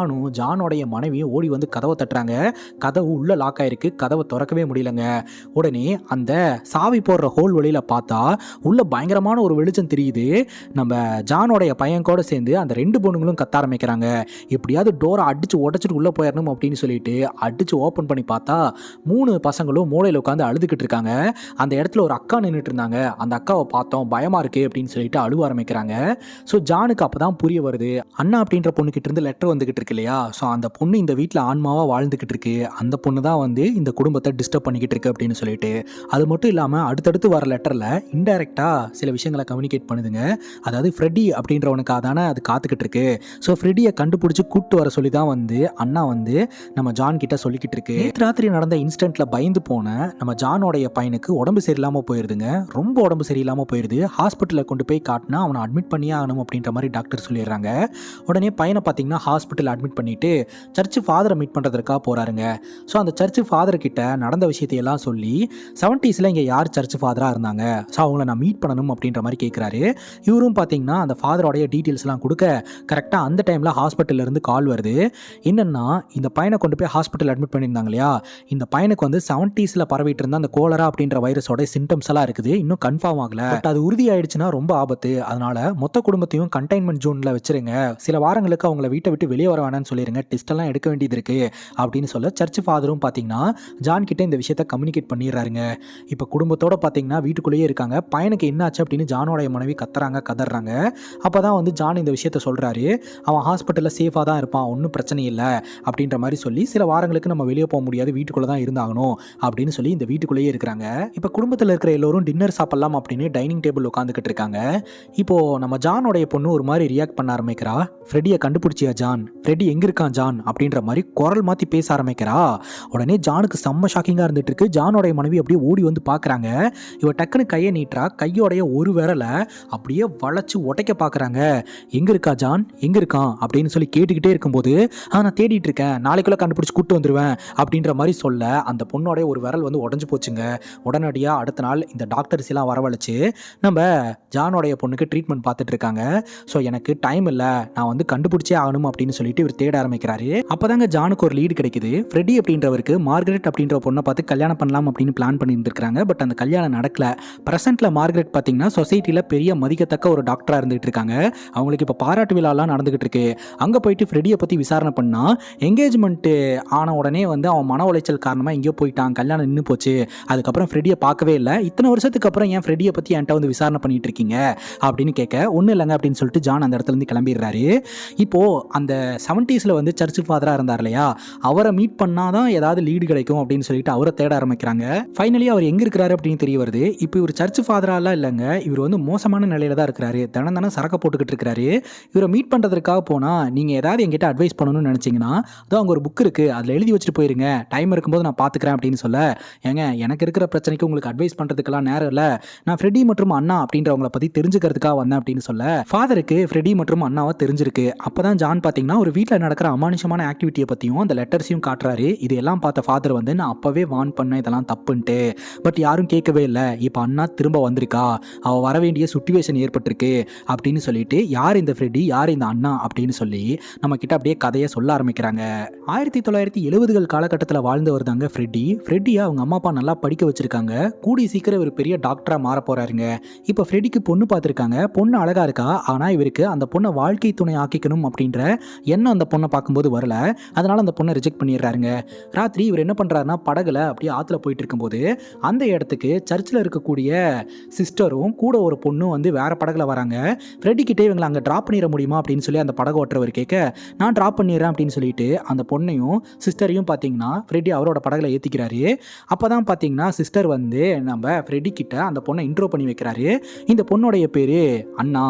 A: ஜானோடைய மனைவியும் ஓடி வந்து கதவை தட்டுறாங்க. கதவு உள்ள லாக் ஆயிருக்கு. கதவை திறக்கவே முடியலங்க. உடனே அந்த சாவி போடுற ஹோல் வழியில் பார்த்தா உள்ள பயங்கரமான ஒரு வெளிச்சம் தெரியுது. நம்ம ஜானோடைய பையன் கூட சேர்ந்து அந்த 2 பொண்ணுங்களும் கத்த ஆரம்பிக்கிறாங்க. எப்படியாவது டோரை அடிச்சு உடச்சிட்டு உள்ள போயிடணும் அப்படின்னு சொல்லிட்டு அடிச்சு ஓப்பன் பண்ணி பார்த்தா 3 பசங்களும் மூளையில் உட்காந்து அழுதுகிட்டு இருக்காங்க. அந்த இடத்துல ஒரு அக்கா நின்றுட்டு இருந்தாங்க. அந்த அக்காவை பார்த்தோம், பயமா இருக்கு அப்படின்னு சொல்லிட்டு அழுவ ஆரம்பிக்கிறாங்க. ஸோ ஜானுக்கு அப்பதான் புரிய வருது, அண்ணா அப்படின்ற பொண்ணு கிட்ட இருந்து லெட்டர் வந்துகிட்டு இருக்கு இல்லையா, ஸோ அந்த பொண்ணு இந்த வீட்டில் ஆன்மாவா வாழ்ந்துகிட்டு இருக்கு, அந்த பொண்ணு தான் வந்து இந்த குடும்பத்தை டிஸ்டர்ப் பண்ணிக்கிட்டு இருக்கு அப்படின்னு சொல்லிட்டு. அது மட்டும் இல்லாமல் அடுத்தடுத்து வர லெட்டரில் இன்டைரக்டாக சில விஷயங்களை கம்யூனிகேட் பண்ணுதுங்க. அதாவது ஃப்ரெட்டி அப்படின்றவனுக்காக தானே அது காத்துக்கிட்டு இருக்கு. ஸோ ஃப்ரெட்டியை கண்டுபிடிச்சி கூப்பிட்டு வர சொல்லி தான் வந்து அண்ணா வந்து நம்ம ஜான் கிட்ட சொல்லிக்கிட்டு இருக்கு. நேற்று ராத்திரி நடந்த இன்சிடென்ட்ல பயந்து போன நம்ம ஜானோடைய பையனுக்கு உடம்பு சரியில்லாமல் போயிருதுங்க. ரொம்ப உடம்பு சரியில்லாமல் போயிருது. ஹாஸ்பிட்டலில் கொண்டு போய் காட்டினா அவனை அட்மிட் பண்ணியே ஆகணும் அப்படின்ற மாதிரி டாக்டர் சொல்லிடுறாங்க. உடனே பையனை பார்த்தீங்கன்னா ஹாஸ்பிட்டல் அட்மிட் பண்ணிட்டு சர்ச் ஃபாதரை மீட் பண்ணுறதுக்காக போகிறாருங்க. ஸோ அந்த சர்ச் ஃபாதர் கிட்ட நடந்த விஷயத்தையெல்லாம் சொல்லி 70s இங்கே யார் சர்ச் ஃபாதராக இருந்தாங்க, ஸோ அவங்கள நான் மீட் பண்ணணும் அப்படின்ற மாதிரி கேட்குறாரு. இவரும் பார்த்தீங்கன்னா அந்த ஃபாதரோடைய டீட்டெயில்ஸ்லாம் கொடுக்க கரெக்டாக அந்த டைமில் ஹாஸ்பிட்டல்லேருந்து கால் வருது. என்னென்னா இந்த பையனை கொண்டு போய் ஹாஸ்பிட்டல் அட்மிட் பண்ணியிருந்தாங்க இல்லையா, இந்த பையனுக்கு வந்து 70s பரவிட்டு இருந்த அந்த கோலரா அப்படின்ற வைரஸோட சிம்டம்ஸ் எல்லாம் இருக்குது, இன்னும் கன்ஃபார்ம் ஆகல. பட் அது உறுதி ஆயிடுச்சுன்னா ரொம்ப ஆபத்து, அதனால மொத்த குடும்பத்தையும் கண்டெய்ன்மெண்ட் ஜோனில் வச்சிருங்க, சில வாரங்களுக்கு அவங்கள வீட்டை விட்டு வெளியே வர வேணாம்னு சொல்லிடுங்க, டெஸ்ட் எல்லாம் எடுக்க வேண்டியது இருக்கு அப்படின்னு சொல்ல சர்ச் ஃபாதரும் பார்த்தீங்கன்னா ஜான் கிட்ட இந்த விஷயத்த கம்யூனிகேட் பண்ணிடுறாருங்க. இப்போ குடும்பத்தோட பார்த்தீங்கன்னா வீட்டுக்குள்ளேயே இருக்காங்க. பையனுக்கு என்னாச்சு அப்படின்னு ஜானோடைய மனைவி கதறாங்க. அப்போ தான் வந்து ஜான் இந்த விஷயத்த சொல்கிறாரு. அவன் ஹாஸ்பிட்டலில் சேஃபாக தான் இருப்பான், ஒன்றும் பிரச்சனை இல்லை அப்படின்ற மாதிரி சொல்லி சில வாரங்களுக்கு நம்ம வெளியே போக முடியாது, வீட்டுக்குள்ளே தான் இருந்தாகணும் அப்படின்னு சொல்லி இந்த வீட்டுக்குள்ளேயே இருக்கிறாங்க. இப்போ குடும்பத்தில் இருக்கிற எல்லோரும் டின்னர் சாப்பிடலாம் அப்படின்னு டைனிங் டேபிள் உட்காந்துக்கிட்டு இருக்காங்க. இப்போது நம்ம ஜானோடைய பொண்ணு ஒரு மாதிரி ரியாக்ட் பண்ண ஆரம்பிக்கிறா. ஃப்ரெடியை கண்டுபிடிச்சியா ஜான், ஃப்ரெடி எங்கே இருக்கான் ஜான் அப்படின்ற மாதிரி குரல் மாற்றி பேச ஆரம்பிக்கிறா. உடனே ஜானுக்கு செம்ம ஷாக்கிங்காக இருந்துட்டு இருக்கு. ஜானோடைய மனைவி அப்படியே ஓடி வந்து பார்க்குறாங்க. இவ டக்குன்னு கையை நீட்டுறா. கையோடைய ஒரு விரலை அப்படியே வளைச்சு உடைக்க பார்க்குறாங்க. எங்கே இருக்கா ஜான், எங்கே இருக்கான் அப்படின்னு சொல்லி கேட்டுக்கிட்டே இருக்கும்போது நான் தேடிட்டு இருக்கேன், நாளைக்குள்ளே கண்டுபிடிச்சி கூட்டு வந்துடுவேன் அப்படின்ற மாதிரி சொல்ல அந்த பொண்ணோடைய ஒரு விரல் வந்து உடஞ்சி போச்சுங்க. உடனடியாக அடுத்த நாள் இந்த டாக்டர்ஸ் எல்லாம் வரவழைச்சு நம்ம ஜானோடைய பொண்ணுக்கு ட்ரீட்மெண்ட் பார்த்துட்டு இருக்காங்க. ஸோ எனக்கு டைம் இல்லை, நான் வந்து கண்டுபிடிச்சே ஆகணும் அப்படின்னு சொல்லிட்டு இவர் தேட ஆரம்பிக்கிறாரு. அப்போதாங்க ஜானுக்கு ஒரு லீடு கிடைக்குது. ஃப்ரெடி அப்படின்றவருக்கு மார்கரெட் அப்படின்ற பொண்ணை பார்த்து கல்யாணம் பண்ணலாம் அப்படின்னு பிளான் பண்ணியிருந்திருக்காங்க. பட் அந்த கல்யாணம் நடக்கல. பிரசன்ட்ல மார்கரெட் பார்த்தீங்கன்னா சொசைட்டியில் பெரிய மதிக்கத்தக்க ஒரு டாக்டராக இருந்துகிட்டு இருக்காங்க. அவங்களுக்கு இப்போ பாராட்டு விழாலாம் நடந்துகிட்டு நடந்துகிட்டு இருக்கு. அங்கே போயிட்டு ஃப்ரெடியை பற்றி விசாரணை பண்ணால் என்கேஜ்மெண்ட்டு ஆன உடனே வந்து அவன் மன உளைச்சல் காரணமாக எங்கேயோ போயிட்டான், கல்யாணம் நின்று போச்சு, அதுக்கப்புறம் ஃப்ரெடியை பார்க்கவே இல்லை, இத்தனை வருஷத்துக்கு அப்புறம் ஏன் ஃப்ரெடியை பற்றி என்கிட்ட வந்து விசாரணை பண்ணிட்டு இருக்கீங்க அப்படின்னு கேட்க, ஒன்றும் இல்லைங்க அப்படின்னு சொல்லிட்டு ஜான் அந்த இடத்துலேருந்து கிளம்பிடுறாரு. இப்போது அந்த 70s வந்து சர்ச் ஃபாதராக இருந்தார் இல்லையா, அவரை மீட் பண்ணால் தான் ஏதாவது லீடு கிடைக்கும் அப்படின்னு சொல்லிட்டு அவரை தேட ஆரம்பிக்கிறாங்க. ஃபைனலி அவர் எங்கே இருக்கிறாரு அப்படின்னு தெரிய வருது. இப்போ இவர் சர்ச் ஃபாதராலாம் இல்லைங்க, இவர் வந்து மோசமான நிலையில தான் இருக்கிறாரு, தினம் சரக்க போட்டுக்கிட்டு இருக்கிறாரு. இவரை மீட் பண்ணுறதுக்காக போனால் நீங்கள் ஏதாவது எங்கிட்ட அட்வைஸ் பண்ணணும்னு நினச்சிங்கன்னா அதோ அங்கே ஒரு புக் இருக்குது, அதில் எழுதி வச்சுட்டு போயிருங்க, டைம் இருக்கும்போது நான் பார்த்துக்கிறேன் அப்படின்னு சொல்ல, ஏங்க எனக்கு இருக்கிற பிரச்சனைக்கு உங்களுக்கு அட்வைஸ் பண்ணுறதுக்கெல்லாம் நேரம் இல்லை, நான் ஃப்ரெடி மற்றும் அண்ணா அப்படின்றவங்களை பற்றி தெரிஞ்சுக்கிறதுக்காக வந்தேன் அப்படின்னு சொல்ல, ஃபாதருக்கு ஃப்ரெடி மற்றும் அண்ணாவை தெரிஞ்சிருக்கு. அப்போ தான் ஜான் பார்த்தீங்கன்னா ஒரு வீட்டில் நடக்கிற அமானுஷமான ஆக்டிவிட்டியை பற்றியும் அந்த லெட்டர்ஸையும் காட்டுறாரு. இதெல்லாம் பார்த்த ஃபாதர் வந்து நான் அப்போவே வார்ன் பண்ணேன் இதெல்லாம் தப்புன்ட்டு, பட் யாரும் கேட்கவே இல்லை, இப்போ அண்ணா திரும்ப வந்திருக்கா, அவள் வர வேண்டிய சுச்சுவேஷன் ஏற்பட்டிருக்கு அப்படின்னு சொல்லிட்டு யார் இந்த ஃப்ரெடி யார் இந்த அண்ணா அப்படின்னு சொல்லி நம்ம கிட்ட அப்படியே கதையை சொல்ல ஆரம்பிக்கிறாங்க. 1970கள் காலகட்டத்தில் வாழ்ந்தவர் தாங்க ஃப்ரெடி. ஃப்ரெடியை அவங்க அம்மா அப்பா நல்லா படிக்க வச்சிருக்காங்க, கூடி சீக்கிரம் ஒரு பெரிய டாக்டராக மாற போறாருங்க. இப்போ ஃப்ரெடிக்கு பொண்ணு பார்த்துருக்காங்க, பொண்ணு அழகா இருக்கா, ஆனால் இவருக்கு அந்த பொண்ணை வாழ்க்கை துணை ஆக்கிக்கணும் அப்படின்ற எண்ணம் அந்த பொண்ணை பார்க்கும்போது வரல, அதனால அந்த பொண்ணை ரிஜெக்ட் பண்ணிடுறாருங்க. ராத்திரி இவர் என்ன பண்ணுறாருன்னா படகுல அப்படியே ஆற்றுல போயிட்டு இருக்கும்போது அந்த இடத்துக்கு சர்ச்சில் இருக்கக்கூடிய சிஸ்டரும் கூட ஒரு பொண்ணும் வந்து வேற படகுல வராங்க. ஃப்ரெடி கிட்டே இவங்களை அங்கே ட்ராப் பண்ணிட முடியுமா அப்படின்னு சொல்லி அந்த படகு ஓட்டுறவர் கேட்க, நான் ட்ராப் பண்ணிடுறேன் அப்படின்னு சொல்லிட்டு அந்த பொண்ணையும் சிஸ்டரையும் பார்த்தீங்கன்னா ஃப்ரெடி அவரோட படகுல ஏற்றிக்கிறாரு. அப்போ தான் பார்த்தீங்கன்னா சிஸ்டர் வந்து நம்ம ஃப்ரெடி கிட்ட அந்த பொண்ணை இன்ட்ரோ பண்ணி வைக்கிறாரு. இந்த பொண்ணுடைய பேர் அண்ணா,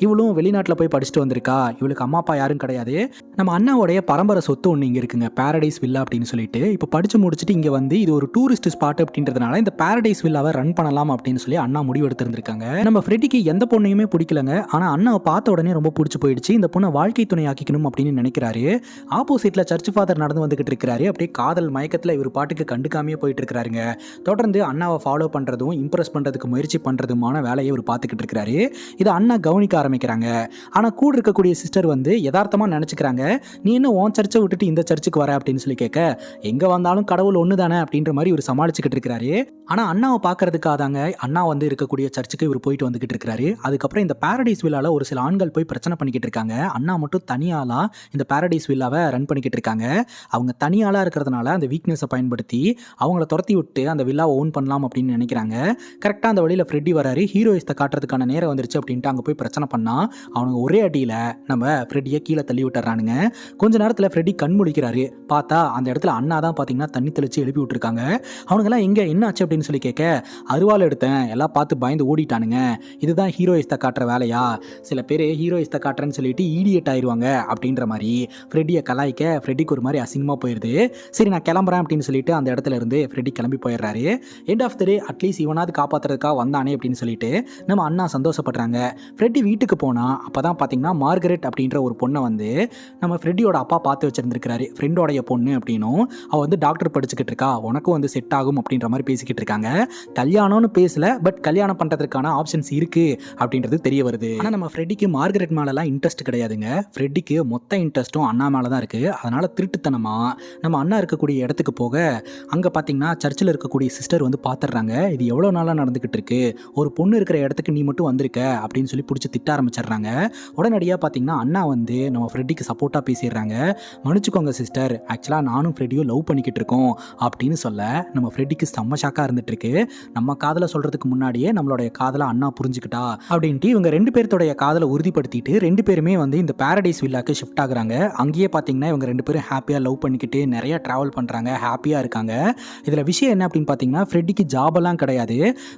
A: இவளும் வெளிநாட்டில் போய் படிச்சுட்டு வந்திருக்கா, இவளுக்கு அம்மா அப்பா யாரும் கிடையாது, நம்ம அண்ணாவுடைய பரம்பரை சொத்து ஒன்று இங்கே இருக்குங்க, பாரடைஸ் வில்லா அப்படின்னு சொல்லிட்டு, இப்போ படித்து முடிச்சுட்டு இங்கே வந்து இது ஒரு டூரிஸ்ட் ஸ்பாட் அப்படின்றதுனால இந்த பாரடைஸ் வில்லாவை ரன் பண்ணலாம் அப்படின்னு சொல்லி அண்ணா முடிவு எடுத்திருந்திருக்காங்க. நம்ம ஃப்ரெடிக்கு எந்த பொண்ணையுமே பிடிக்கலங்க, ஆனால் அண்ணாவை பார்த்த உடனே ரொம்ப பிடிச்சி போயிடுச்சு, இந்த பொண்ணை வாழ்க்கை துணை ஆக்கிக்கணும் அப்படின்னு நினைக்கிறாரு. ஆப்போசிட்ல சர்ச் ஃபாதர் நடந்து வந்துகிட்டு இருக்கிறாரு. அப்படியே காதல் மயக்கத்தில் இவர் பாட்டுக்கு கண்டுக்காமையே போயிட்டு இருக்கிறாருங்க. தொடர்ந்து அண்ணாவை ஃபாலோ பண்ணுறதும் இம்ப்ரெஸ் பண்ணுறதுக்கு முயற்சி பண்ணுறதுமான வேலையை இவர் பார்த்துக்கிட்டு இருக்கிறாரு. இதை அண்ணா கவனிக்க ஆரம்பிக்கிறாங்க. ஆனால் கூட இருக்கக்கூடிய சிஸ்டர் வந்து யதார்த்தமாக நினச்சிக்கிறாங்க, நீ என்ன உன் சர்ச்சை விட்டுட்டு இந்த சர்ச்சுக்கு வர அப்படின்னு சொல்லி கேட்க, எங்கே வந்தாலும் கடவுள் ஒன்று தானே அப்படின்ற மாதிரி இவர் சமாளிச்சுக்கிட்டு இருக்கிறாரு. ஆனால் அண்ணாவை பார்க்கறதுக்காக தாங்க அண்ணா வந்து இருக்கக்கூடிய சர்ச்சுக்கு இவர் போயிட்டு வந்துகிட்டு இருக்கிறாரு. அதுக்கப்புறம் இந்த பாரடைஸ் வில்லால ஒரு சில ஆண்கள் போய் பிரச்சனை பண்ணிக்கிட்டு இருக்காங்க. அண்ணா மட்டும் தனியாளா இந்த பாரடைஸ் வில்லாவை ரன் பண்ணிக்கிட்டு இருக்காங்க. அவங்க தனியாளா இருக்கிறதுனால அந்த வீக்னஸை பயன்படுத்தி அவங்கள துரத்தி விட்டு அந்த வில்லாவை ஓன் பண்ணலாம் அப்படின்னு நினைக்கிறாங்க. கரெக்டாக அந்த வழியில் ஃப்ரெடி வராரு. ஹீரோயிஸ்தை காட்டுறதுக்கான நேரம் வந்துருச்சு அப்படின்ட்டு அங்கே போய் பிரச்சனை பண்ணா அவனுங்க ஒரே அடியில் நம்ம ஃப்ரெடியை கீழே தள்ளி விட்டுறானுங்க. கொஞ்ச நேரத்தில் ஃப்ரெடி கண் முழிக்கிறாரு. பார்த்தா அந்த இடத்துல அண்ணா தான் பார்த்தீங்கன்னா தண்ணி தெளிச்சு எழுப்பி விட்டுருக்காங்க. அவனுங்கெல்லாம் எங்கே என்ன ஆச்சு அப்படின்னு சொல்லி கேட்க, அருவாள் எடுத்தேன், எல்லாம் பார்த்து பயந்து ஓடிட்டானுங்க, இதுதான் ஹீரோயிஸ்தை காட்டுற வேலையா, சில பேர் ஹீரோயிஸ்தை காட்டுறேன்னு சொல்லிட்டு ஈடியட் ஆயிடுவாங்க அப்படின்ற மாதிரி ஃப்ரெடியை கலாய்க்க ஃப்ரெடிக்கு ஒரு மாதிரி அசிங்கமாக போயிடுது. சரி நான் கிளம்புறேன் அப்படின்னு சொல்லிட்டு அந்த இடத்துல இருந்து ஃப்ரெடி கிளம்பி போயிடுறாரு. End of the day at least இவனாவது காப்பாற்றுறதுக்காக வந்தானே அப்படின்னு சொல்லிட்டு நம்ம அண்ணா சந்தோஷப்படுறாங்க. ஃப்ரெடி வீட்டுக்கு போனால் அப்போ தான் பார்த்தீங்கன்னா மார்கரெட் அப்படின்ற ஒரு பொண்ணை வந்து நம்ம ஃப்ரெடியோட அப்பா பார்த்து வச்சிருந்துருக்கிறாரு. ஃப்ரெண்டோடைய பொண்ணு அப்படின்னும், அவள் வந்து டாக்டர் படிச்சுக்கிட்டு இருக்கா, உனக்கும் வந்து செட் ஆகும் அப்படின்ற மாதிரி பேசிக்கிட்டு இருக்காங்க. கல்யாணம்னு பேசல, பட் கல்யாணம் பண்ணுறதுக்கான ஆப்ஷன்ஸ் இருக்குது அப்படின்றது தெரிய வருது. ஆனால் நம்ம ஃப்ரெடிக்கு மார்கரெட் மேலெலாம் இன்ட்ரெஸ்ட் கிடையாதுங்க. ஃப்ரெடிக்கு மொத்த இன்ட்ரெஸ்ட்டும் அண்ணா மேலே தான் இருக்குது. அதனால் திருட்டுத்தனமாக நம்ம அண்ணா இருக்கக்கூடிய இடத்துக்கு போக அங்கே பார்த்தீங்கன்னா சர்ச்சில் இருக்கக்கூடிய சிஸ்டர் வந்து பார்த்துடுறாங்க. இது எவ்வளோ நாளாக நடந்துக்கிட்டு இருக்கு, ஒரு பொண்ணு இருக்கிற இடத்துக்கு நீ மட்டும் வந்திருக்க அப்படின்னு சொல்லி பிடிச்சி திட்ட ஆரம்பிச்சிடுறாங்க. உடனடியாக பார்த்தீங்கன்னா அண்ணா வந்து நம்ம ஃப்ரெடிக்கு சப்போர்ட்டாக பேசிடுறாங்க. மன்னிச்சுக்கோங்க சிஸ்டர், ஆக்சுவலாக நானும் ஃப்ரெடியும் லவ் பண்ணிக்கிட்டு இருக்கோம் அப்படின்னு சொல்ல நம்ம ஃப்ரெடிக்கு செம்ம ஷாக்காக இருந்துட்டு இருக்கு. நம்ம காதலை சொல்கிறதுக்கு முன்னாடியே நம்மளுடைய காதலை அண்ணா புரிஞ்சுக்கிட்டா அப்படின்ட்டு இவங்க ரெண்டு பேர்த்தோடைய காதலை உறுதிப்படுத்திட்டு ரெண்டு பேருமே வந்து இந்த பாரடைஸ் வில்லாக்கு ஷிஃப்ட் ஆகுறாங்க. அங்கேயே பார்த்தீங்கன்னா இவங்க ரெண்டு பேரும் ஹாப்பியாக லவ் பண்ணிக்கிட்டு நிறைய ட்ராவல் பண்ணுறாங்க, ஹாப்பியாக இருக்காங்க. இதில் விஷயம் என்ன அப்படின்னு பார்த்தீங்கன்னா ஃப்ரெடிக்கு ஜாபெல்லாம் கிடையாது,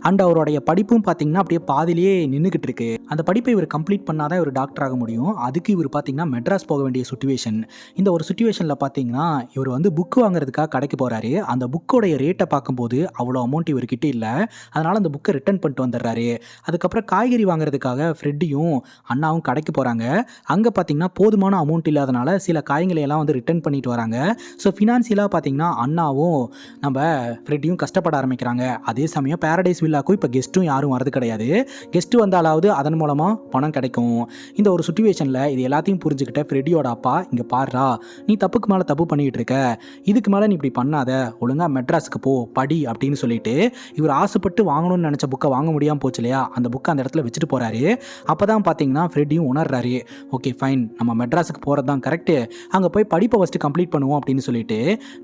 A: அண்ட் அவருடைய படிப்பும் பார்த்தீங்கன்னா அப்படியே பாதிலேயே நின்றுக்கிட்டு இருக்கு. அந்த படிப்பை இவர் கம்ப்ளீட் பண்ணாதான் இவர் டாக்டர் ஆக முடியும். அதுக்கு இவர் பார்த்தீங்கன்னா மெட்ராஸ் போக வேண்டிய சுச்சுவேஷன். இந்த ஒரு சுச்சுவேஷனில் பார்த்தீங்கன்னா இவர் வந்து புக்கு வாங்குறதுக்காக கடைக்கு போகிறாரு. அந்த புக்கோடைய ரேட்டை பார்க்கும்போது அவ்வளோ அமௌண்ட் இவர்கிட்ட இல்லை, அதனால் அந்த புக்கை ரிட்டர்ன் பண்ணிட்டு வந்துடுறாரு. அதுக்கப்புறம் காய்கறி வாங்குறதுக்காக ஃப்ரெட்டியும் அண்ணாவும் கடைக்கு போகிறாங்க. அங்கே பார்த்தீங்கன்னா போதுமான அமௌண்ட் இல்லாதனால சில காய்களை எல்லாம் வந்து ரிட்டர்ன் பண்ணிட்டு வராங்க. ஸோ ஃபினான்சியலாக பார்த்தீங்கன்னா அண்ணாவும் நம்ம ஃப்ரெட்டியும் கஷ்டப்பட ஆரம்பிக்கிறாங்க. அதே சமயம் பாரடைஸ் வில்லாக்கும் இப்போ கெஸ்ட்டும் யாரும் வரது கிடையாது. கெஸ்ட்டு வந்தாலாவது அதன் மூலமாக பணம் கிடைக்கும். இந்த ஒரு சுச்சுவேஷனில் இது எல்லாத்தையும் புரிஞ்சுக்கிட்ட ஃப்ரெடியோட அப்பா, இங்கே பாடுறா, நீ தப்புக்கு மேலே தப்பு பண்ணிகிட்டு இருக்க, இதுக்கு மேலே நீ இப்படி பண்ணாத, ஒழுங்காக மெட்ராஸுக்கு போ, படி அப்படின்னு சொல்லிட்டு இவர் ஆசைப்பட்டு வாங்கணும்னு நினச்ச புக்கை வாங்க முடியாமல் போச்சு இல்லையா, அந்த புக்கை அந்த இடத்துல வச்சுட்டு போகிறாரு. அப்போ தான் பார்த்தீங்கன்னா ஃப்ரெடியும் உணர்றாரு, ஓகே ஃபைன், நம்ம மெட்ராஸுக்கு போகிறது தான் கரெக்டு, அங்கே போய் படிப்பை ஃபஸ்ட்டு கம்ப்ளீட் பண்ணுவோம் அப்படின்னு சொல்லிட்டு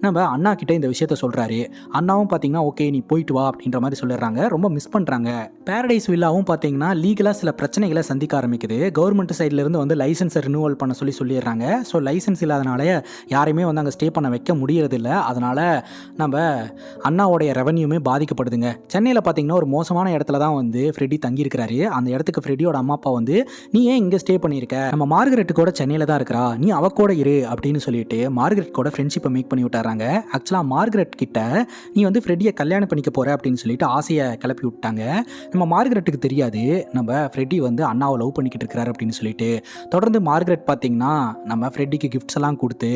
A: நம்ம அண்ணா கிட்ட இந்த விஷயத்த சொல்கிறாரு. அண்ணாவும் பார்த்தீங்கன்னா ஓகே நீ போயிட்டு வா அப்படின்ற மாதிரி சொல்லிடுறாங்க. ரொம்ப மிஸ் பண்ணுறாங்க. பேரடைஸ் வில்லாவும் பார்த்தீங்கன்னா லீகலாக சில பிரச்சனைகளை சந்திக்க ஆரம்பிக்குது. கவர்மெண்ட் சைட்லேருந்து வந்து லைசன்ஸை ரினியூவல் பண்ண சொல்லிடுறாங்க. ஸோ லைசன்ஸ் இல்லாதனால யாரையுமே வந்து அங்கே ஸ்டே பண்ண வைக்க முடியறதில்ல. அதனால் நம்ம அண்ணாவோடைய ரெவன்யூமே பாதிக்கப்படுதுங்க. சென்னையில் பார்த்தீங்கன்னா ஒரு மோசமான இடத்துல தான் வந்து ஃப்ரெட்டி தங்கியிருக்கிறாரு. அந்த இடத்துக்கு ஃப்ரெட்டியோட அம்மா அப்பா வந்து நீ ஏன் இங்கே ஸ்டே பண்ணியிருக்க, நம்ம மார்கரெட் கூட சென்னையில் தான் இருக்கிறா, நீ அவ கூட இரு அப்படின்னு சொல்லிட்டு மார்கரெட் கூட ஃப்ரெண்ட்ஷிப்பை மேக் பண்ணி விட்டாராங்க. ஆக்சுவலாக மார்கரெட் கிட்ட நீ வந்து ஃப்ரெட்டியை கல்யாணம் பண்ணிக்க போற அப்படின்னு சொல்லிட்டு ஆசையை கிளப்பி விட்டாங்க. நம்ம மார்கரெட்டுக்கு தெரியாது நம்ம ஃப்ரெட்டி வந்து அண்ணாவை லவ் பண்ணிக்கிட்டு இருக்கிறாரு அப்படின்னு சொல்லிட்டு. தொடர்ந்து மார்கரெட் பார்த்தீங்கன்னா நம்ம ஃப்ரெட்டிக்கு கிஃப்ட்ஸ் எல்லாம் கொடுத்து